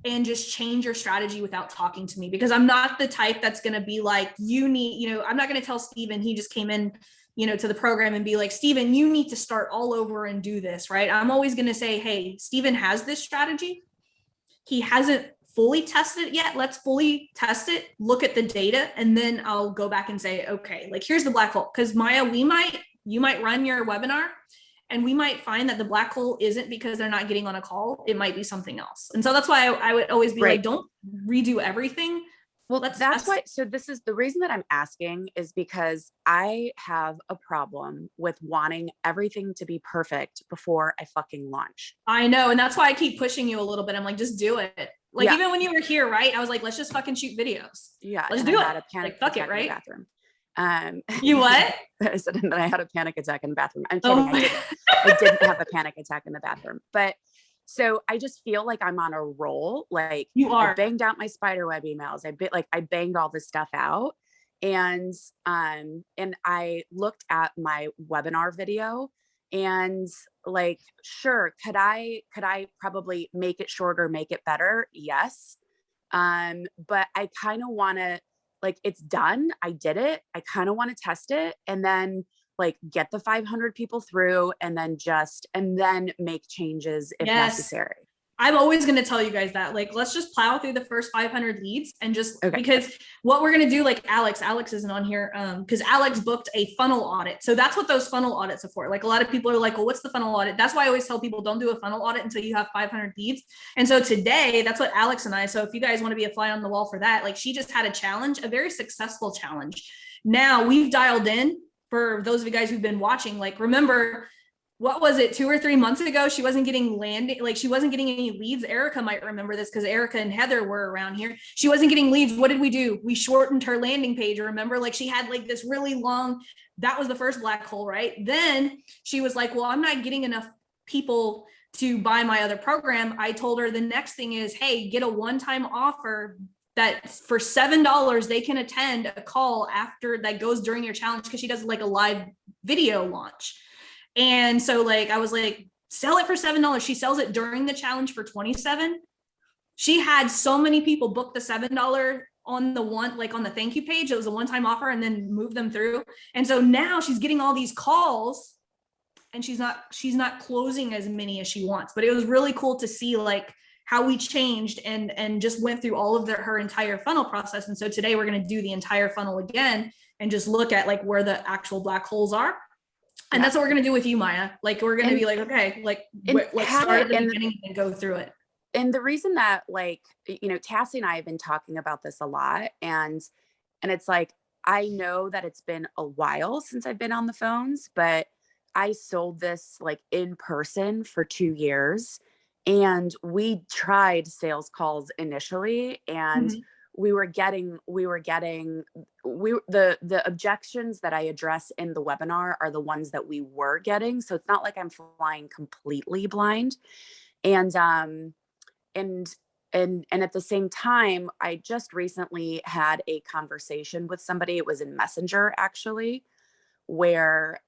and just change your strategy without talking to me, because I'm not the type that's going to be like, I'm not going to tell Steven, he just came in, to the program, and be like, Steven, you need to start all over and do this, right? I'm always going to say, hey, Steven has this strategy. He hasn't fully tested it yet. Let's fully test it, look at the data, and then I'll go back and say, okay, like, here's the black hole. Because Maya, you might run your webinar and we might find that the black hole isn't because they're not getting on a call. It might be something else. And so that's why I would always be like, don't redo everything. Well, that's why. So this is the reason that I'm asking, is because I have a problem with wanting everything to be perfect before I fucking launch. I know. And that's why I keep pushing you a little bit. I'm like, just do it. Like, even when you were here, right? I was like, let's just fucking shoot videos. Yeah. Let's do it. I had a panic attack in the bathroom. You what? I said that I had a panic attack in the bathroom. I'm kidding. I didn't have a panic attack in the bathroom. But so I just feel like I'm on a roll. Like, you are. I banged out my spiderweb emails. I banged all this stuff out. And I looked at my webinar video, and like, sure, could I probably make it shorter, make it better? Yes. But I kind of want to, like, it's done. I did it. I kind of want to test it, and then like get the 500 people through, and then make changes if necessary. I'm always going to tell you guys that, like, let's just plow through the first 500 leads, and just because what we're going to do, like Alex isn't on here, because Alex booked a funnel audit. So that's what those funnel audits are for. Like, a lot of people are like, well, what's the funnel audit? That's why I always tell people, don't do a funnel audit until you have 500 leads. And so today, that's what Alex and I, so if you guys want to be a fly on the wall for that, like, she just had a challenge, a very successful challenge. Now we've dialed in. For those of you guys who've been watching, like, remember, what was it, 2 or 3 months ago, she wasn't getting she wasn't getting any leads. Erica might remember this because Erica and Heather were around here. She wasn't getting leads. What did we do? We shortened her landing page. Remember, like, she had like this really long, that was the first black hole, right? Then she was like, well, I'm not getting enough people to buy my other program. I told her the next thing is, hey, get a one-time offer that for $7, they can attend a call after that goes during your challenge, because she does like a live video launch. And so, like, I was like, sell it for $7. She sells it during the challenge for $27. She had so many people book the $7 on the one, like on the thank you page. It was a one-time offer, and then move them through. And so now she's getting all these calls, and she's not closing as many as she wants. But it was really cool to see, like, how we changed and just went through all of her entire funnel process. And so today we're going to do the entire funnel again and just look at like where the actual black holes are. And that's what we're going to do with you, Maya. Like, we're going to be like, okay, like, let's start at the beginning and go through it. And the reason that, like, Tassie and I have been talking about this a lot, and it's like, I know that it's been a while since I've been on the phones, but I sold this like in person for 2 years. And we tried sales calls initially, and the objections that I address in the webinar are the ones that we were getting. So it's not like I'm flying completely blind. And at the same time, I just recently had a conversation with somebody. It was in Messenger, actually, where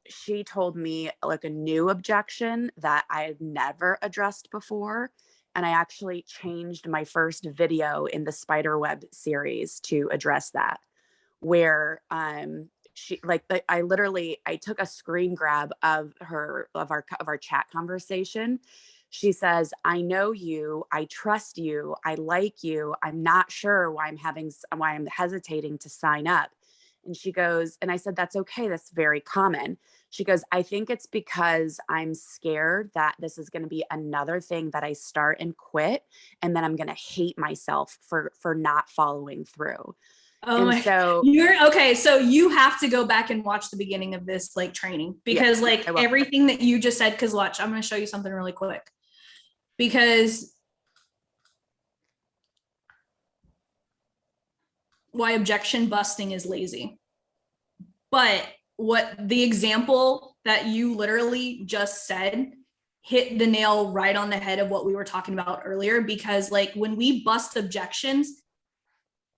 she told me like a new objection that I had never addressed before. And I actually changed my first video in the Spiderweb series to address that, where I took a screen grab of our chat conversation. She says, "I know you, I trust you, I like you. I'm not sure why I'm hesitating to sign up." And she goes, and I said, "That's okay. That's very common." She goes, "I think it's because I'm scared that this is going to be another thing that I start and quit, and then I'm going to hate myself for not following through." Oh And so you're okay. So you have to go back and watch the beginning of this like training, because like everything that you just said, because watch, I'm going to show you something really quick, because why objection busting is lazy. But what the example that you literally just said hit the nail right on the head of what we were talking about earlier, because like when we bust objections,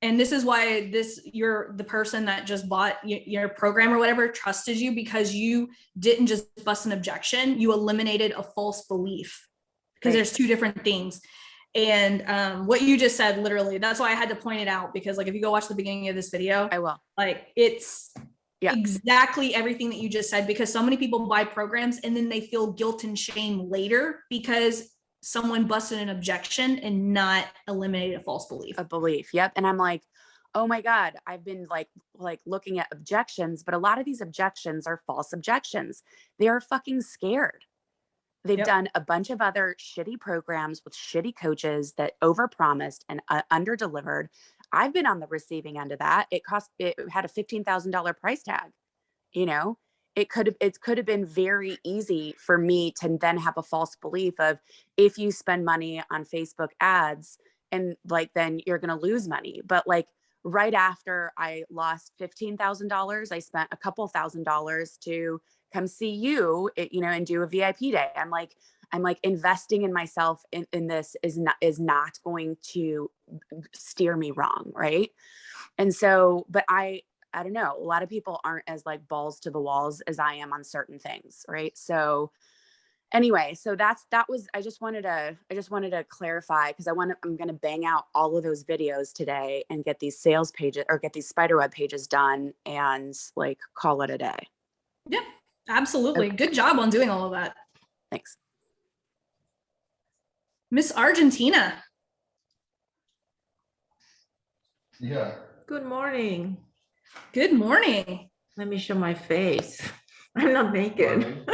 and this is why you're the person that just bought your program or whatever trusted you, because you didn't just bust an objection, you eliminated a false belief, because there's two different things. And what you just said, literally, that's why I had to point it out, because like if you go watch the beginning of this video, I will. Like it's exactly everything that you just said, because so many people buy programs and then they feel guilt and shame later because someone busted an objection and not eliminated a false belief. A belief. Yep. And I'm like, oh my God, I've been like looking at objections, but a lot of these objections are false objections. They are fucking scared. They've done a bunch of other shitty programs with shitty coaches that overpromised and underdelivered. I've been on the receiving end of that. It had a $15,000 price tag. You know, it could have been very easy for me to then have a false belief of, if you spend money on Facebook ads and like, then you're going to lose money. But like right after I lost $15,000, I spent a couple $1,000s to come see you, and do a VIP day. I'm like investing in myself in this is not going to steer me wrong. Right. And so, but I don't know, a lot of people aren't as like balls to the walls as I am on certain things. Right. So anyway, so I just wanted to clarify, because I'm going to bang out all of those videos today and get these sales pages or get these Spiderweb pages done and like call it a day. Yeah, absolutely. Okay. Good job on doing all of that. Thanks. Miss Argentina. Yeah. Good morning. Good morning. Let me show my face. I'm not naked.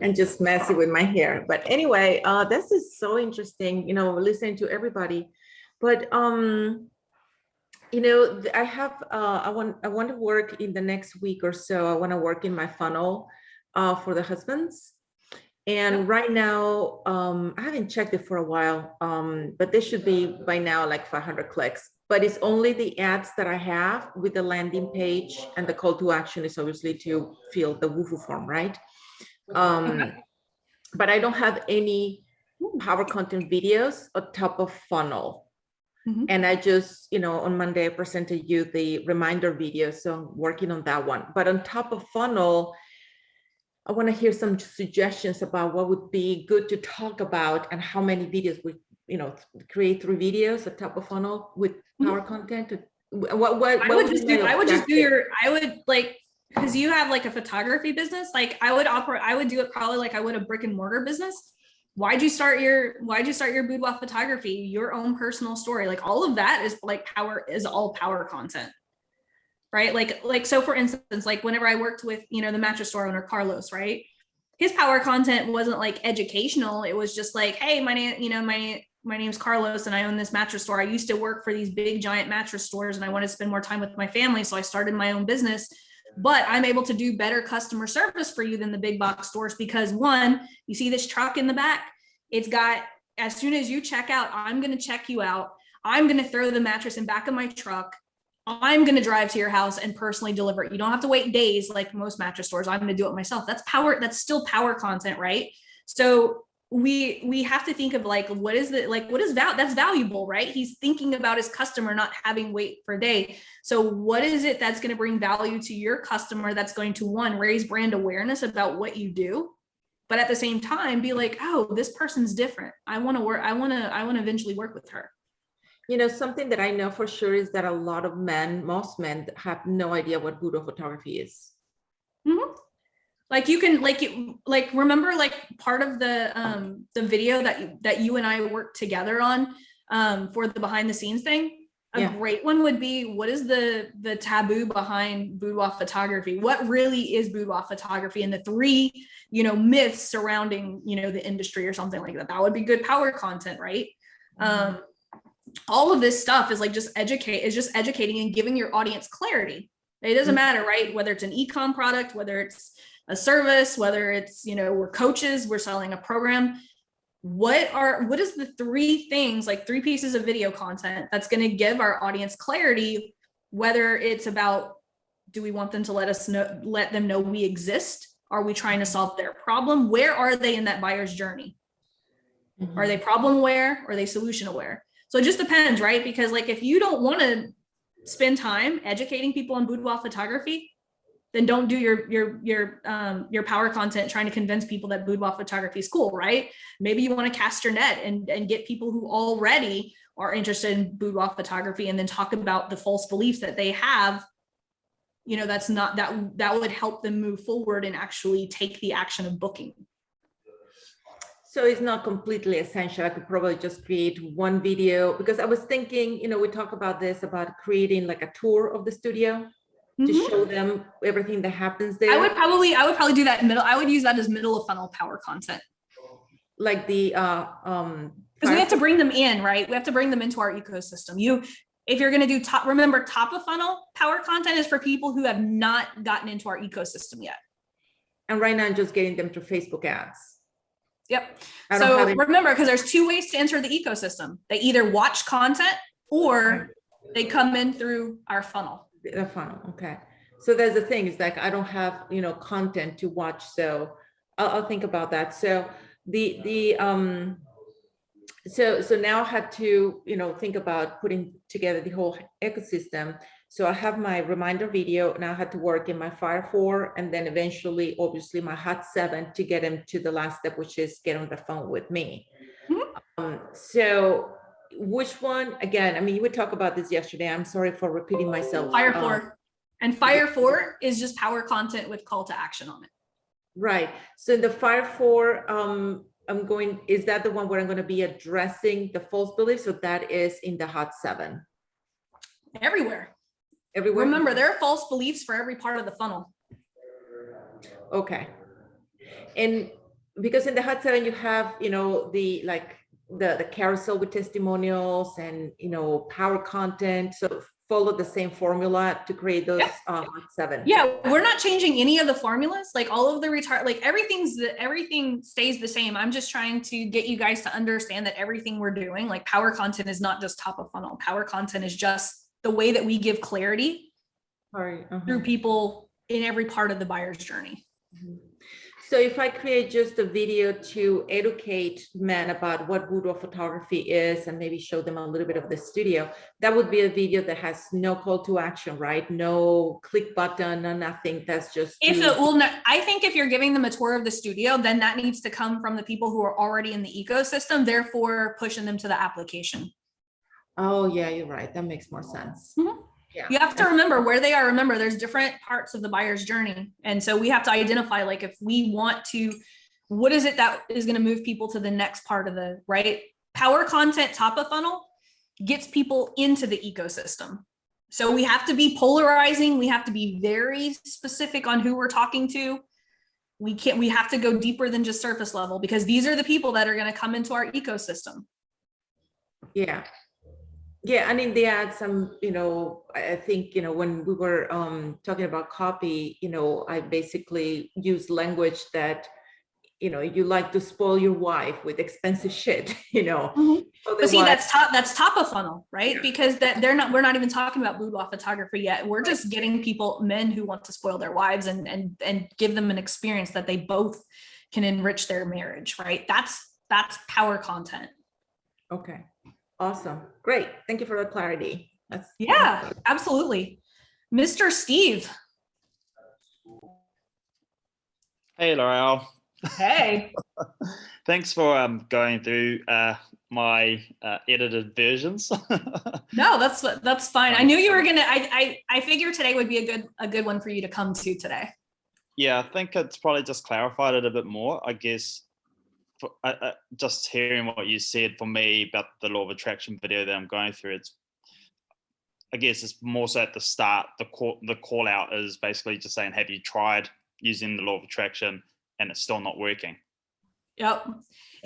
And just messy with my hair. But anyway, this is so interesting, listening to everybody. But I have I want to work in the next week or so. I want to work in my funnel for the husbands. And right now, I haven't checked it for a while, but this should be by now like 500 clicks. But it's only the ads that I have with the landing page, and the call to action is obviously to fill the WooFoo form, right? But I don't have any power content videos on top of funnel. Mm-hmm. And I just, on Monday, I presented you the reminder video. So I'm working on that one. But on top of funnel, I want to hear some suggestions about what would be good to talk about and how many videos we, create 3 videos at top of funnel with power content. I would like, because you have like a photography business, like I would do it probably like I would a brick and mortar business. Why'd you start your boudoir photography, your own personal story? Like all of that is like all power content. Right. Like, so for instance, like whenever I worked with, the mattress store owner, Carlos, right. His power content wasn't like educational. It was just like, hey, my name's Carlos and I own this mattress store. I used to work for these big giant mattress stores and I wanted to spend more time with my family. So I started my own business but I'm able to do better customer service for you than the big box stores because one, you see this truck in the back, it's got, as soon as you check out, I'm going to check you out. I'm going to throw the mattress in back of my truck. I'm going to drive to your house and personally deliver it. You don't have to wait days like most mattress stores. I'm going to do it myself. That's power. That's still power content, right? So we have to think of like, that's valuable, right? He's thinking about his customer, not having wait for a day. So what is it that's going to bring value to your customer that's going to, one, raise brand awareness about what you do, but at the same time be like, oh, this person's different. I want to eventually work with her. You know, something that I know for sure is that a lot of men, most men, have no idea what boudoir photography is. Mm-hmm. Like you can, remember like part of the video that you and I worked together on for the behind the scenes thing. A great one would be, what is the taboo behind boudoir photography? What really is boudoir photography? And the 3, myths surrounding, the industry or something like that. That would be good power content, right? Mm-hmm. All of this stuff is like just educating and giving your audience clarity. It doesn't matter, right? Whether it's an e-com product, whether it's a service, whether it's, we're coaches, we're selling a program. What is the 3 things, like 3 pieces of video content that's going to give our audience clarity, whether it's about, do we want them to let them know we exist? Are we trying to solve their problem? Where are they in that buyer's journey? Mm-hmm. Are they problem aware? Or are they solution aware? So it just depends, right? Because like, if you don't want to spend time educating people on boudoir photography, then don't do your power content trying to convince people that boudoir photography is cool, right? Maybe you want to cast your net and get people who already are interested in boudoir photography and then talk about the false beliefs that they have. That's not, that would help them move forward and actually take the action of booking. So it's not completely essential. I could probably just create one video, because I was thinking, we talk about this, about creating like a tour of the studio to show them everything that happens there. I would probably do that I would use that as middle of funnel power content. Like the, because we have to bring them in, right? We have to bring them into our ecosystem. If you're going to do top of funnel power content is for people who have not gotten into our ecosystem yet. And right now I'm just getting them through Facebook ads. Yep. So remember, because there's 2 ways to enter the ecosystem. They either watch content or they come in through our funnel. The funnel. Okay. So that's the thing, is like, I don't have, content to watch. So I'll think about that. So so now I have to, think about putting together the whole ecosystem. So I have my reminder video. Now I had to work in my Fire 4, and then eventually, obviously, my Hot 7 to get him to the last step, which is get on the phone with me. Mm-hmm. So which one, again, I mean, you would talk about this yesterday. I'm sorry for repeating myself. Fire 4. And Fire 4 is just power content with call to action on it. Right. So in the Fire 4, is that the one where I'm going to be addressing the false beliefs? So that is in the Hot 7. Everywhere. Everywhere. Remember, there are false beliefs for every part of the funnel. Okay. And because in the Hot 7, you have, the carousel with testimonials and, power content. So follow the same formula to create those Hot 7. Yeah, we're not changing any of the formulas. Like all of the everything stays the same. I'm just trying to get you guys to understand that everything we're doing, like power content, is not just top of funnel. Power content is just the way that we give clarity through people in every part of the buyer's journey. Mm-hmm. So if I create just a video to educate men about what boudoir photography is and maybe show them a little bit of the studio, that would be a video that has no call to action, right? No click button, no nothing. That's just. I think if you're giving them a tour of the studio, then that needs to come from the people who are already in the ecosystem, therefore pushing them to the application. Oh yeah, you're right. That makes more sense. Mm-hmm. Yeah. You have to remember where they are. Remember, there's different parts of the buyer's journey. And so we have to identify, like, if we want to, what is it that is going to move people to the next part of the, right? Power content top of funnel gets people into the ecosystem. So we have to be polarizing. We have to be very specific on who we're talking to. We have to go deeper than just surface level, because these are the people that are going to come into our ecosystem. Yeah. Yeah, and in the ads, I think, when we were talking about copy, I basically use language that, you like to spoil your wife with expensive shit, Mhm. So But see, wife- that's top of funnel, right? Yeah. Because we're not even talking about boudoir photography yet. We're just getting men who want to spoil their wives and give them an experience that they both can enrich their marriage, right? That's power content. Okay, awesome, great. Thank you for the clarity. Yeah, absolutely. Mr. Steve. Hey, Laurel. Hey. Thanks for going through my edited versions. No, that's fine. I knew you were gonna. I figured today would be a good one for you to come to today. Yeah, I think it's probably just clarified it a bit more. I guess just hearing what you said for me about the law of attraction video that I'm going through, I guess it's more so at the start. The call out is basically just saying, have you tried using the law of attraction and it's still not working? Yep.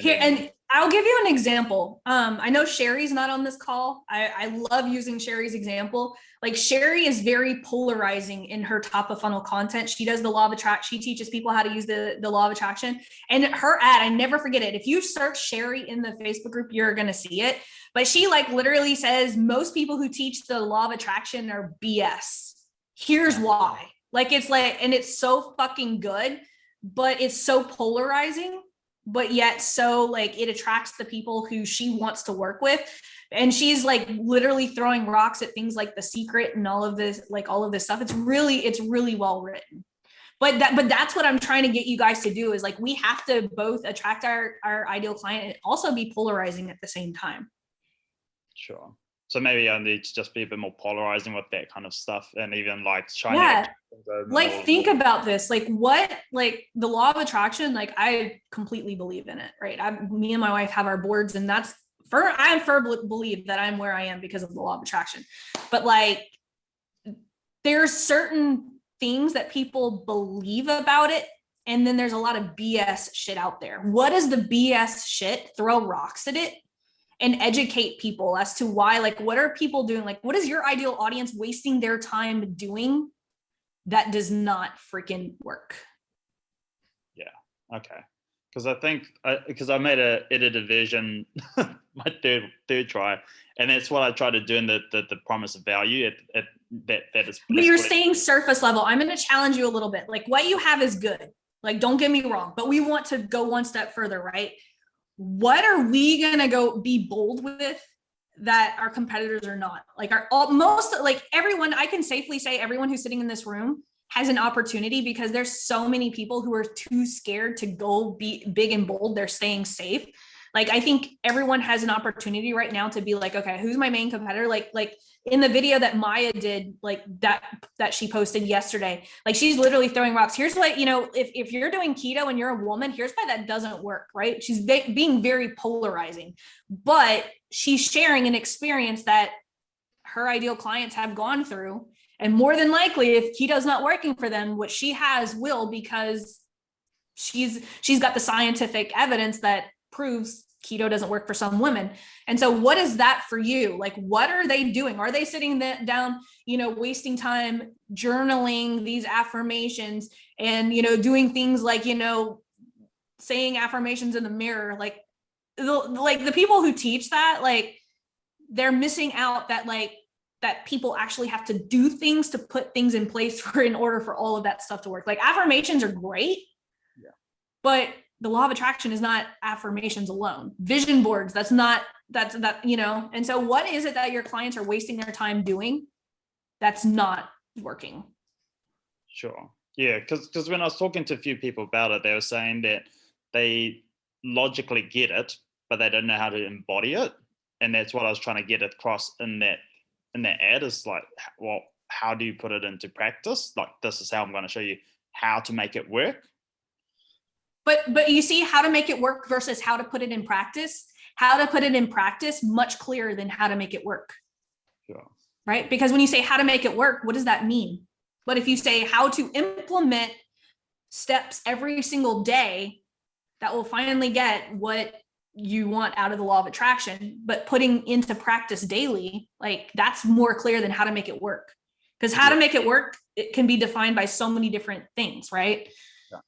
And I'll give you an example. I know Sherry's not on this call. I love using Sherry's example. Like, Sherry is very polarizing in her top of funnel content. She does the law of attraction. She teaches people how to use the law of attraction. And her ad, I never forget it. If you search Sherry in the Facebook group, you're going to see it. But she literally says most people who teach the law of attraction are BS. Here's why. And it's so fucking good, but it's so polarizing. But yet so it attracts the people who she wants to work with. And she's literally throwing rocks at things like The Secret and all of this stuff. It's really well written. But that's what I'm trying to get you guys to do is we have to both attract our ideal client and also be polarizing at the same time. Sure. So maybe I need to just be a bit more polarizing with that kind of stuff, and even shining. Yeah. Think about this. What the law of attraction, I completely believe in it, right? Me and my wife have our boards, and I firmly believe that I'm where I am because of the law of attraction. But there's certain things that people believe about it, and then there's a lot of BS shit out there. What is the BS shit? Throw rocks at it and educate people as to why, what are people doing? What is your ideal audience wasting their time doing that does not freaking work? Yeah. Okay. Because I think I made a edited version my third try, and that's what I try to do in the promise of value. That is. But you're staying surface level. I'm going to challenge you a little bit. What you have is good. Don't get me wrong, but we want to go one step further, right? What are we going to go be bold with that our competitors are not? Everyone, I can safely say everyone who's sitting in this room has an opportunity, because there's so many people who are too scared to go be big and bold. They're staying safe. I think everyone has an opportunity right now to be okay, who's my main competitor? In the video that Maya did, that she posted yesterday, she's literally throwing rocks. Here's what, if you're doing keto and you're a woman, here's why that doesn't work, right? She's being very polarizing, but she's sharing an experience that her ideal clients have gone through. And more than likely, if keto's not working for them, what she has will, because she's got the scientific evidence that proves keto doesn't work for some women. And so what is that for you? What are they doing? Are they sitting down, wasting time journaling these affirmations and, doing things saying affirmations in the mirror? The people who teach that, they're missing out that people actually have to do things to put things in place in order for all of that stuff to work. Affirmations are great, yeah, but the law of attraction is not affirmations alone. Vision boards, and so what is it that your clients are wasting their time doing that's not working? Sure. Yeah, because when I was talking to a few people about it, they were saying that they logically get it, but they don't know how to embody it. And that's what I was trying to get across in that ad is well, how do you put it into practice? This is how I'm going to show you how to make it work. But you see, how to make it work versus how to put it in practice. How to put it in practice much clearer than how to make it work. Sure. Right? Because when you say how to make it work, what does that mean? But if you say how to implement steps every single day, that will finally get what you want out of the law of attraction, but putting into practice daily, like that's more clear than how to make it work. Because how to make it work, it can be defined by so many different things, right? Yeah.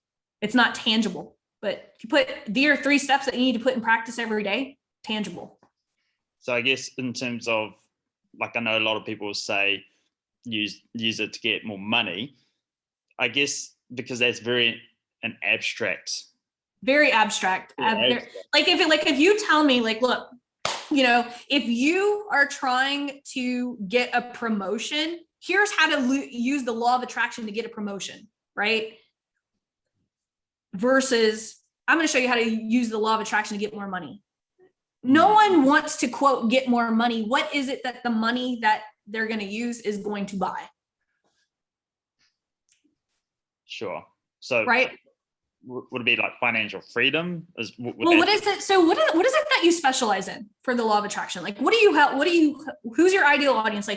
It's not tangible, but if you put your 3 steps that you need to put in practice every day, tangible. So I guess in terms of, like, I know a lot of people say use it to get more money. I guess because that's very an abstract. Very abstract. Like if you tell me, like, look, if you are trying to get a promotion, here's how to use the law of attraction to get a promotion, right? Versus, I'm going to show you how to use the law of attraction to get more money. No one wants to, quote, get more money. What is it that the money that they're going to use is going to buy? Sure. So, right? Would it be like financial freedom? What is it? So what is it that you specialize in for the law of attraction? Like, who's your ideal audience?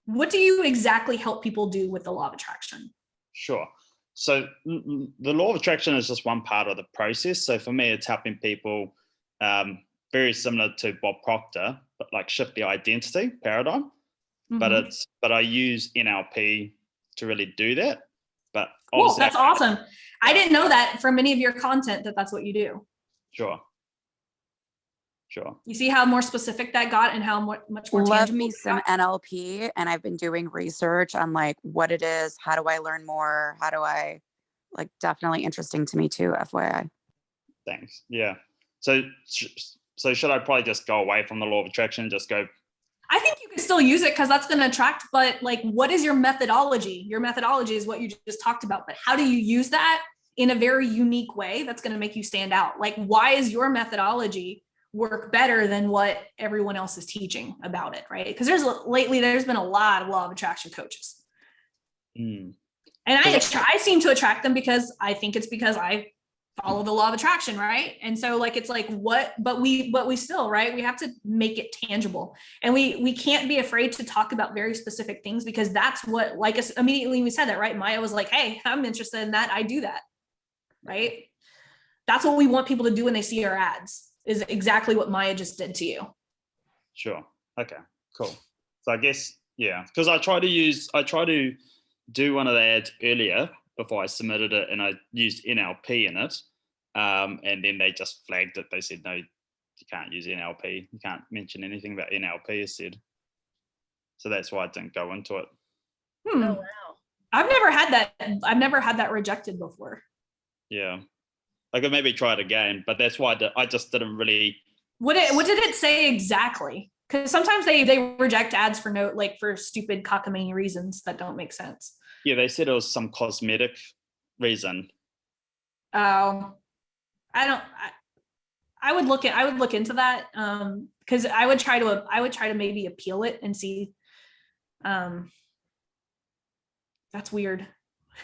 What do you exactly help people do with the law of attraction? Sure. So the law of attraction is just one part of the process. So for me, it's helping people, very similar to Bob Proctor, but like shift the identity paradigm. Mm-hmm. But I use NLP to really do that. But cool, that's awesome. I didn't know that from any of your content that's what you do. Sure. You see how more specific that got and how much more love tangible me some NLP, and I've been doing research on like what it is, how do I learn more, how do I, like, definitely interesting to me too, FYI. Thanks. Yeah. So should I probably just go away from the law of attraction and just go? I think you can still use it because that's going to attract, but like, what is your methodology? Your methodology is what you just talked about, but how do you use that in a very unique way that's going to make you stand out? Like, why is your methodology work better than what everyone else is teaching about it, right? Because there's been a lot of law of attraction coaches. And I seem to attract them because I think it's because I follow the law of attraction, right? And so like, it's like, but we still, right? We have to make it tangible, and we can't be afraid to talk about very specific things, because that's what, like, immediately we said that, right? Maya was like, hey, I'm interested in that. I do that, right? That's what we want people to do when they see our ads, is exactly what Maya just did to you. Sure. Okay, cool. So I guess, yeah, because I try to do one of the ads earlier before I submitted it, and I used NLP in it. And then they just flagged it. They said, no, you can't use NLP. You can't mention anything about NLP, it said. So that's why I didn't go into it. Oh, wow. I've never had that rejected before. Yeah. I could maybe try it again, but that's why I just didn't really. What did it say exactly? Because sometimes they reject ads for stupid cockamamie reasons that don't make sense. Yeah, they said it was some cosmetic reason. Oh, I would look into that, because I would try to maybe appeal it and see. That's weird.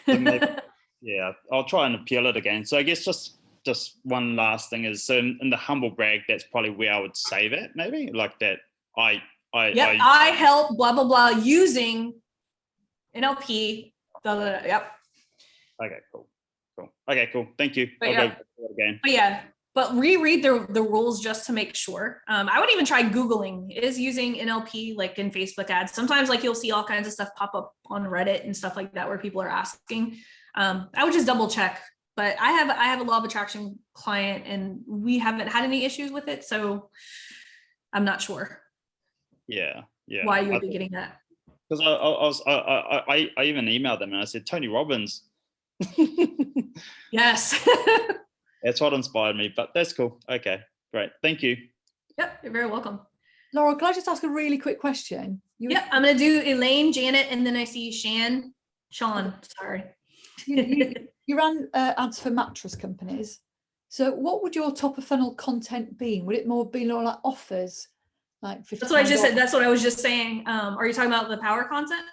Yeah, I'll try and appeal it again. So I guess just one last thing is, so in the humble brag, that's probably where I would say that, maybe like that. I help blah blah blah using NLP. Yep. Okay, cool. Okay, cool. Thank you. But I'll yeah. go do it again. But reread the rules just to make sure. I would even try Googling, is using NLP like in Facebook ads. Sometimes like you'll see all kinds of stuff pop up on Reddit and stuff like that where people are asking. I would just double check. But I have a law of attraction client, and we haven't had any issues with it, so I'm not sure. Yeah. Why you would be getting that? Because I even emailed them and I said, Tony Robbins. Yes. That's what inspired me, but that's cool. Okay, great. Thank you. Yep, you're very welcome. Laurel, can I just ask a really quick question? I'm going to do Elaine, Janet, and then I see Sean, sorry. You ran ads for mattress companies. So what would your top of funnel content be? Would it more be like offers? Like that's what I just said. That's what I was just saying. Are you talking about the power content?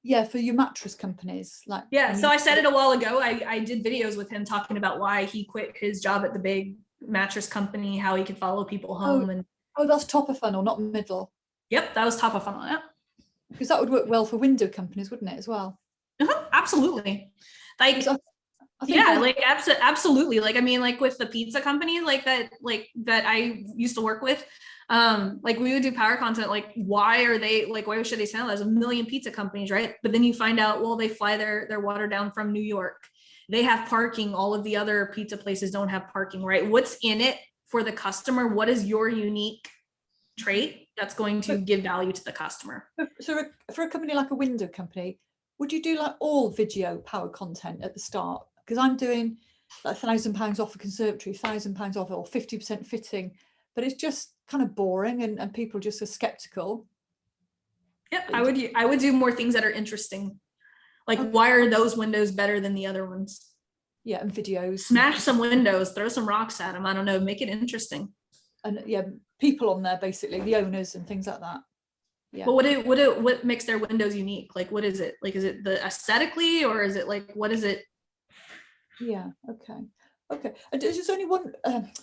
Yeah, for your mattress companies. So I said it a while ago. I did videos with him talking about why he quit his job at the big mattress company, how he could follow people home. That's top of funnel, not middle. Yep, that was top of funnel. Yeah. Because that would work well for window companies, wouldn't it, as well? Absolutely. Like, I think Yeah, like absolutely. Like, I mean, like with the pizza company, like that I used to work with, like we would do power content. Like, why should they sell? There's a million pizza companies, right? But then you find out, well, they fly their water down from New York. They have parking. All of the other pizza places don't have parking, right? What's in it for the customer? What is your unique trait that's going to give value to the customer? So for a company like a window company, would you do like all video power content at the start? Because I'm doing like £1,000 off a conservatory, £1,000 off, or 50% fitting, but it's just kind of boring, and people just are skeptical. Yeah, I would do more things that are interesting. Like, why are those windows better than the other ones? Yeah, and videos. Smash some windows, throw some rocks at them. I don't know, make it interesting. And yeah, people on there, basically the owners and things like that. Yeah. But what makes their windows unique? Like, what is it? Like, is it the aesthetically, or is it like, what is it? Yeah. Okay. And there's just only one.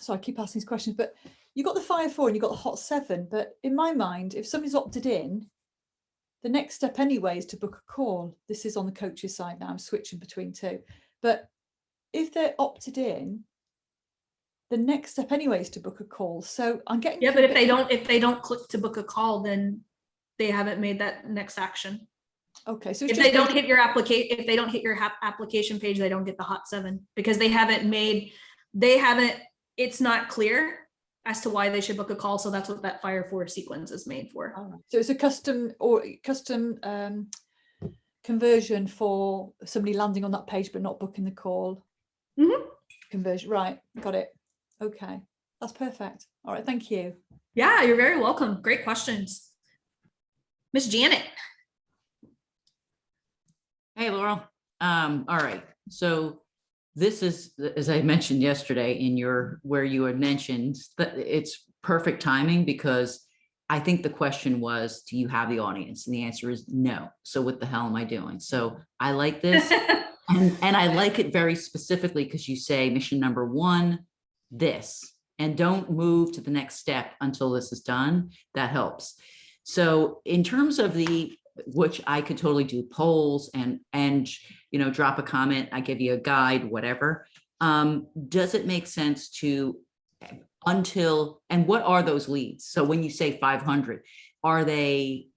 So I keep asking these questions, but you got the Fire 4 and you got the Hot 7. But in my mind, if somebody's opted in, the next step anyway is to book a call. This is on the coach's side now. I'm switching between two. But if they're opted in, the next step anyway is to book a call. So I'm getting. Yeah, but if they don't click to book a call, then they haven't made that next action. Okay, so if they don't hit your application page, they don't get the Hot 7 because it's not clear as to why they should book a call. So that's what that Fire 4 sequence is made for. Right. So it's a custom conversion for somebody landing on that page but not booking the call. Mm-hmm. Conversion, right? Got it. Okay, that's perfect. All right, thank you. Yeah, you're very welcome. Great questions, Miss Janet. Hey, Laurel. All right. So this is, as I mentioned yesterday where you had mentioned that it's perfect timing, because I think the question was, do you have the audience? And the answer is no. So what the hell am I doing? So I like this. and I like it very specifically because you say mission number 1, this, and don't move to the next step until this is done. That helps. So in terms of which I could totally do polls and drop a comment, I give you a guide, whatever. Does it make sense to and what are those leads? So when you say 500, are they?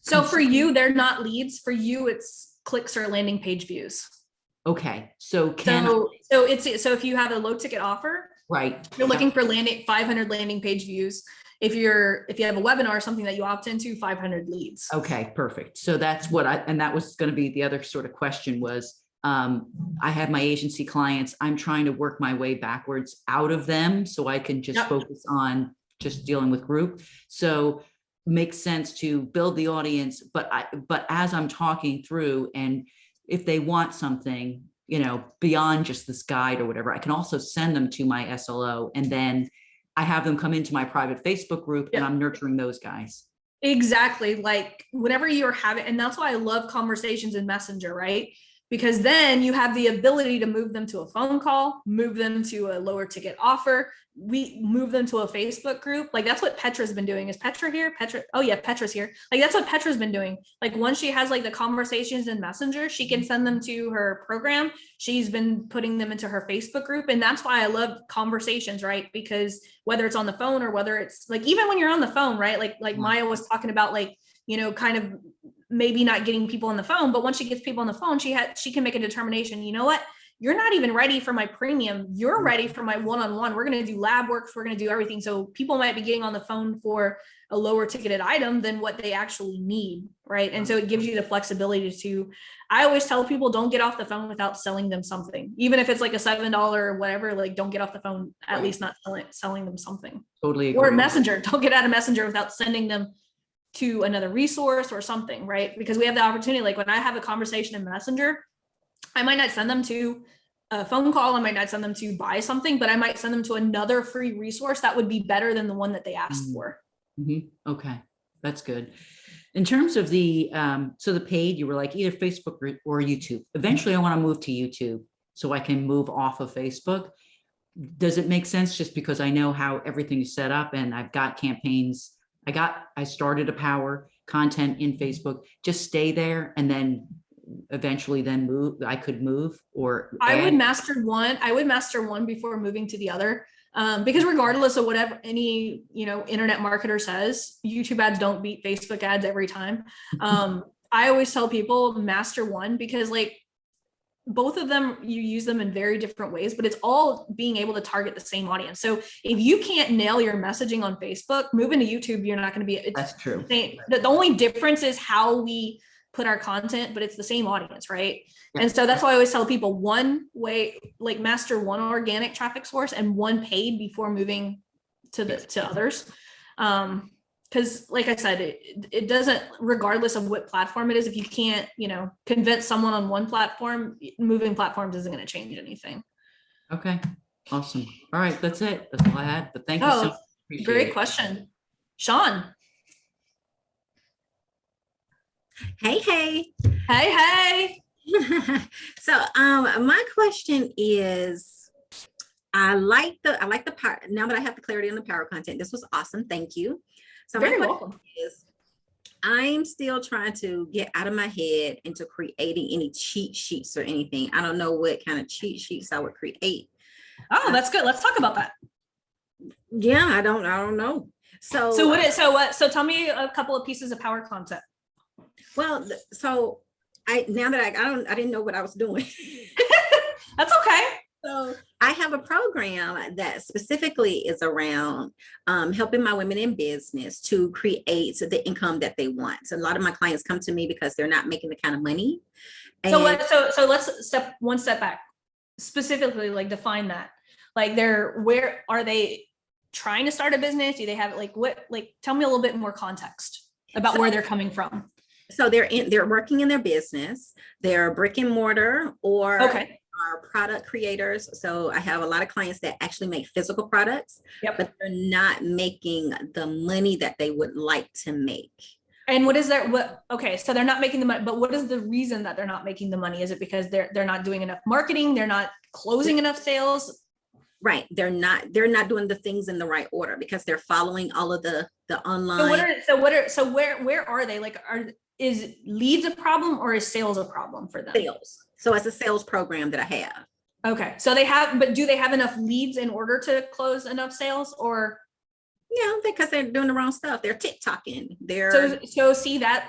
So for you, they're not leads. For you, it's clicks or landing page views. Okay. So if you have a low ticket offer, right, you're looking for 500 landing page views. If you have a webinar or something that you opt into, 500 leads. Okay, perfect. So that's what that was going to be the other sort of question was, I have my agency clients. I'm trying to work my way backwards out of them so I can just focus on just dealing with group. So makes sense to build the audience, but as I'm talking through, and if they want something, beyond just this guide or whatever, I can also send them to my SLO, and then I have them come into my private Facebook group and I'm nurturing those guys. Exactly. Like whenever you're having, and that's why I love conversations in Messenger, right? Because then you have the ability to move them to a phone call, move them to a lower ticket offer. We move them to a Facebook group. Like that's what Petra's been doing. Is Petra here? Oh yeah, Petra's here. Like that's what Petra's been doing. Like once she has like the conversations in Messenger, she can send them to her program. She's been putting them into her Facebook group. And that's why I love conversations, right? Because whether it's on the phone or whether it's like, even when you're on the phone, right? Like Maya was talking about, like, kind of maybe not getting people on the phone, but once she gets people on the phone, she can make a determination. You know what? You're not even ready for my premium. You're ready for my one-on-one. We're going to do lab work. We're going to do everything. So people might be getting on the phone for a lower ticketed item than what they actually need. Right. And so it gives you the flexibility I always tell people, don't get off the phone without selling them something. Even if it's like a $7 or whatever, like don't get off the phone, at least not selling them something. Totally agree. Or Messenger. Don't get out of Messenger without sending them to another resource or something, right? Because we have the opportunity, like when I have a conversation in Messenger, I might not send them to a phone call, I might not send them to buy something, but I might send them to another free resource that would be better than the one that they asked for. Mm-hmm. Okay, that's good. In terms of the paid, you were like either Facebook or YouTube. Eventually I want to move to YouTube so I can move off of Facebook. Does it make sense just because I know how everything is set up and I've got campaigns? I started a power content in Facebook, just stay there and then eventually then I could move or I would add? master one before moving to the other. Because regardless of whatever any, internet marketer says, YouTube ads don't beat Facebook ads every time. I always tell people master one, because like both of them, you use them in very different ways, but it's all being able to target the same audience. So if you can't nail your messaging on Facebook, move into YouTube, you're not going to be, That's true. The only difference is how we put our content, but it's the same audience, right? Yeah. And so that's why I always tell people one way, like master one organic traffic source and one paid before moving to others. Because like I said, it doesn't, regardless of what platform it is, if you can't, convince someone on one platform, moving platforms isn't going to change anything. Okay, awesome. All right, that's it. That's all I had, but thank you so much. Appreciate Great it. question. Sean. Hey. Hey. So my question is, I like the power. Now that I have the clarity on the power content, this was awesome. Thank you. So Very my welcome. question is, I'm still trying to get out of my head into creating any cheat sheets or anything. I don't know what kind of cheat sheets I would create. Oh, that's good. Let's talk about that. Yeah, I don't know. So tell me a couple of pieces of power content. Well, so I didn't know what I was doing. That's okay. So I have a program that specifically is around helping my women in business to create the income that they want. So a lot of my clients come to me because they're not making the kind of money. And So let's step one step back. Specifically, like define that. Like where are they trying to start a business? Do they have tell me a little bit more context about where they're coming from. So they're working in their business. They're brick and mortar or are product creators. So I have a lot of clients that actually make physical products, but they're not making the money that they would like to make. And what is so they're not making the money, but what is the reason that they're not making the money? Is it because they're not doing enough marketing? They're not closing enough sales? Right. They're not doing the things in the right order because they're following all of the online. So where are they? Is leads a problem or is sales a problem for them? Sales. So it's a sales program that I have. Okay. So do they have enough leads in order to close enough sales or? Yeah, because they're doing the wrong stuff. They're TikToking.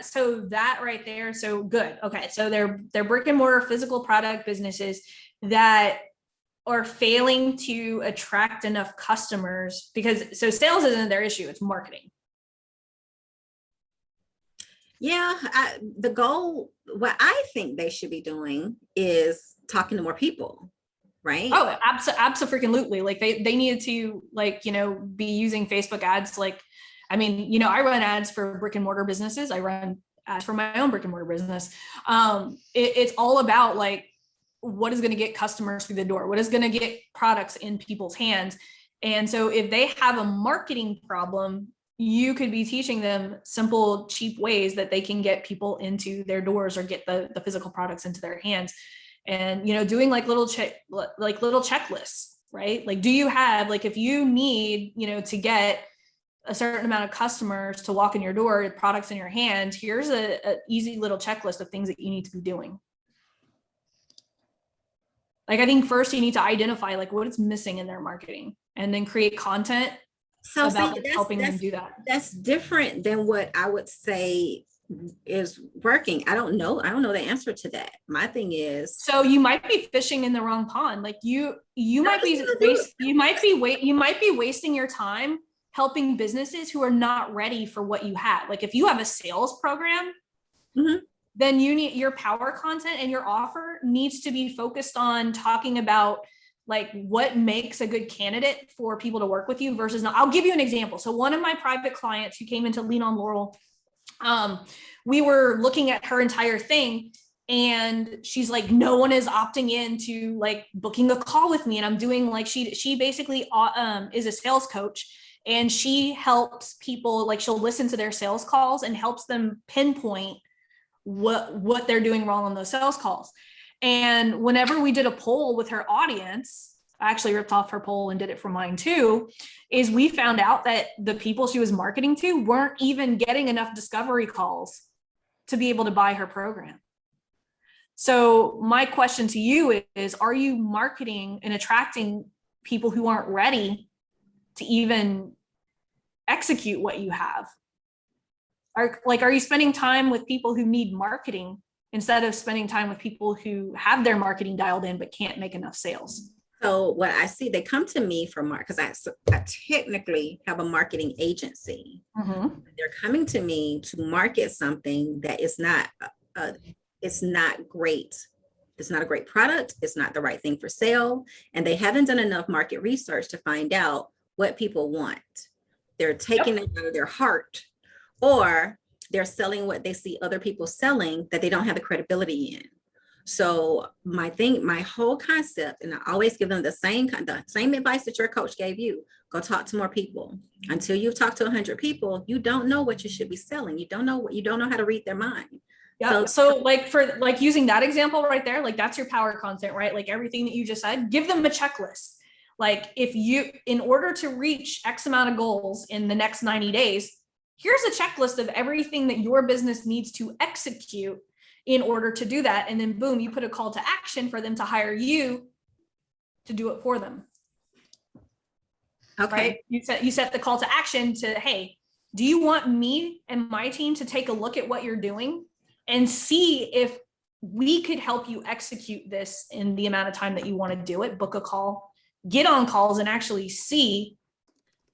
So that right there. So good. Okay. So they're brick and mortar physical product businesses that are failing to attract enough customers because sales isn't their issue. It's marketing. Yeah, the goal, what I think they should be doing is talking to more people, right? Oh, absolutely. Like they needed to be using Facebook ads. I run ads for brick and mortar businesses. I run ads for my own brick and mortar business. It's all about what is going to get customers through the door, what is going to get products in people's hands. And so if they have a marketing problem, you could be teaching them simple, cheap ways that they can get people into their doors or get the physical products into their hands. And, doing little checklists, right? Do you have, if you need, to get a certain amount of customers to walk in your door, products in your hands, here's a easy little checklist of things that you need to be doing. I think first you need to identify what is missing in their marketing and then create content about helping them do that. That's different than what I would say is working. I don't know the answer to that. My thing is, so you might be fishing in the wrong pond. You might be wasting your time helping businesses who are not ready for what you have. If you have a sales program, then you need your power content and your offer needs to be focused on talking about what makes a good candidate for people to work with you versus not. I'll give you an example. So one of my private clients who came into Lean on Laurel, we were looking at her entire thing and she's no one is opting in to booking a call with me. And I'm doing she basically is a sales coach and she helps people, she'll listen to their sales calls and helps them pinpoint what they're doing wrong on those sales calls. And whenever we did a poll with her audience, I actually ripped off her poll and did it for mine too, is we found out that the people she was marketing to weren't even getting enough discovery calls to be able to buy her program. So my question to you is, are you marketing and attracting people who aren't ready to even execute what you have? Are you spending time with people who need marketing instead of spending time with people who have their marketing dialed in but can't make enough sales? So what I see, they come to me for because I technically have a marketing agency. They're coming to me to market something that is not, it's not great. It's not a great product. It's not the right thing for sale. And they haven't done enough market research to find out what people want. They're taking it out of their heart, or they're selling what they see other people selling that they don't have the credibility in. So my whole concept, and I always give them the same advice that your coach gave you: go talk to more people. Until you've talked to 100 people, you don't know what you should be selling. You don't know how to read their mind. Yeah. So like using that example right there, like that's your power content, right? Like everything that you just said, give them a checklist. Like if you, in order to reach X amount of goals in the next 90 days, here's a checklist of everything that your business needs to execute in order to do that. And then boom, you put a call to action for them to hire you to do it for them. Okay. Right? You set the call to action to, hey, do you want me and my team to take a look at what you're doing and see if we could help you execute this in the amount of time that you want to do it? Book a call, get on calls, and actually see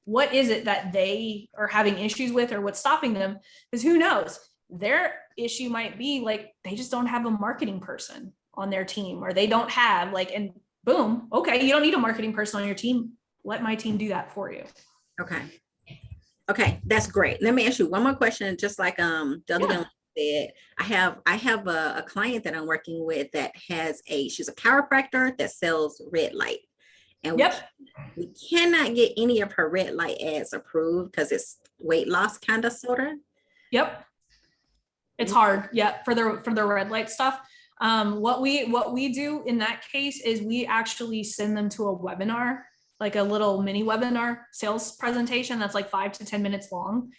what is it that they are having issues with or what's stopping them. Because who knows, their issue might be like they just don't have a marketing person on their team, or they don't have and boom, okay, you don't need a marketing person on your team. Let my team do that for you. Okay, that's great. Let me ask you one more question. Just like the other one said, I have a client that I'm working with that has she's a chiropractor that sells red light. And we cannot get any of her red light ads approved because it's weight loss kind of sorta. Yep. It's hard. Yeah. For the red light stuff. What we do in that case is we actually send them to a webinar, like a little mini webinar sales presentation that's like 5 to 10 minutes long.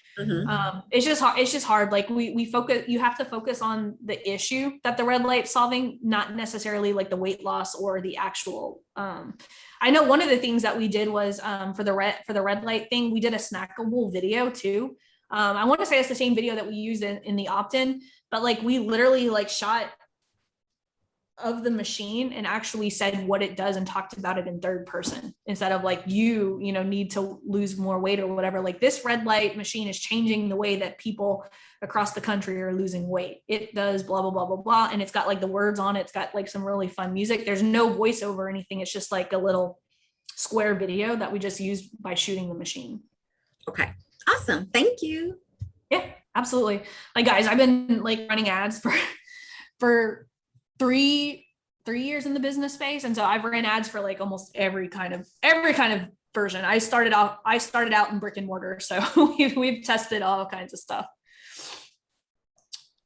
It's just hard. Like we focus, you have to focus on the issue that the red light's solving, not necessarily like the weight loss or the actual, I know one of the things that we did was for the red light thing, we did a snackable video too. I want to say it's the same video that we used in the opt-in, but like we literally shot of the machine and actually said what it does and talked about it in third person instead of you need to lose more weight or whatever. Like this red light machine is changing the way that people across the country are losing weight. It does blah, blah, blah, blah, blah. And it's got the words on it. It's got some really fun music. There's no voiceover or anything. It's just a little square video that we just used by shooting the machine. Okay. Awesome. Thank you. Yeah, absolutely. Guys, I've been running ads for 3 years in the business space. And so I've ran ads for almost every kind of version. I started out in brick and mortar. So we've tested all kinds of stuff.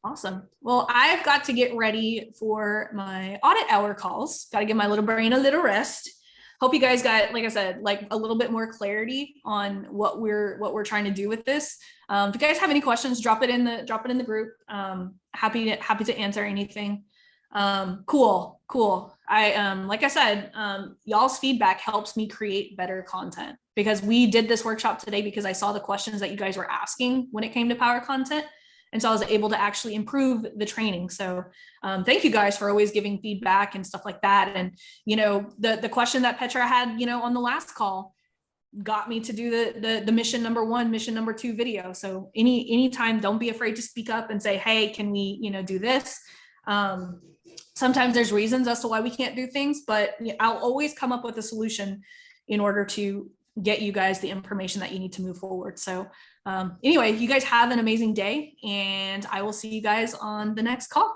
Awesome. Well, I've got to get ready for my audit hour calls. Got to give my little brain a little rest. Hope you guys got, like I said, a little bit more clarity on what we're trying to do with this. If you guys have any questions, drop it in the group. Happy to answer anything. Cool. Like I said, y'all's feedback helps me create better content, because we did this workshop today because I saw the questions that you guys were asking when it came to power content. And so I was able to actually improve the training. So thank you guys for always giving feedback and stuff like that. And, the question that Petra had, on the last call got me to do the mission number 1, mission number 2 video. So anytime, don't be afraid to speak up and say, hey, can we, do this? Sometimes there's reasons as to why we can't do things, but I'll always come up with a solution in order to get you guys the information that you need to move forward. So anyway, you guys have an amazing day, and I will see you guys on the next call.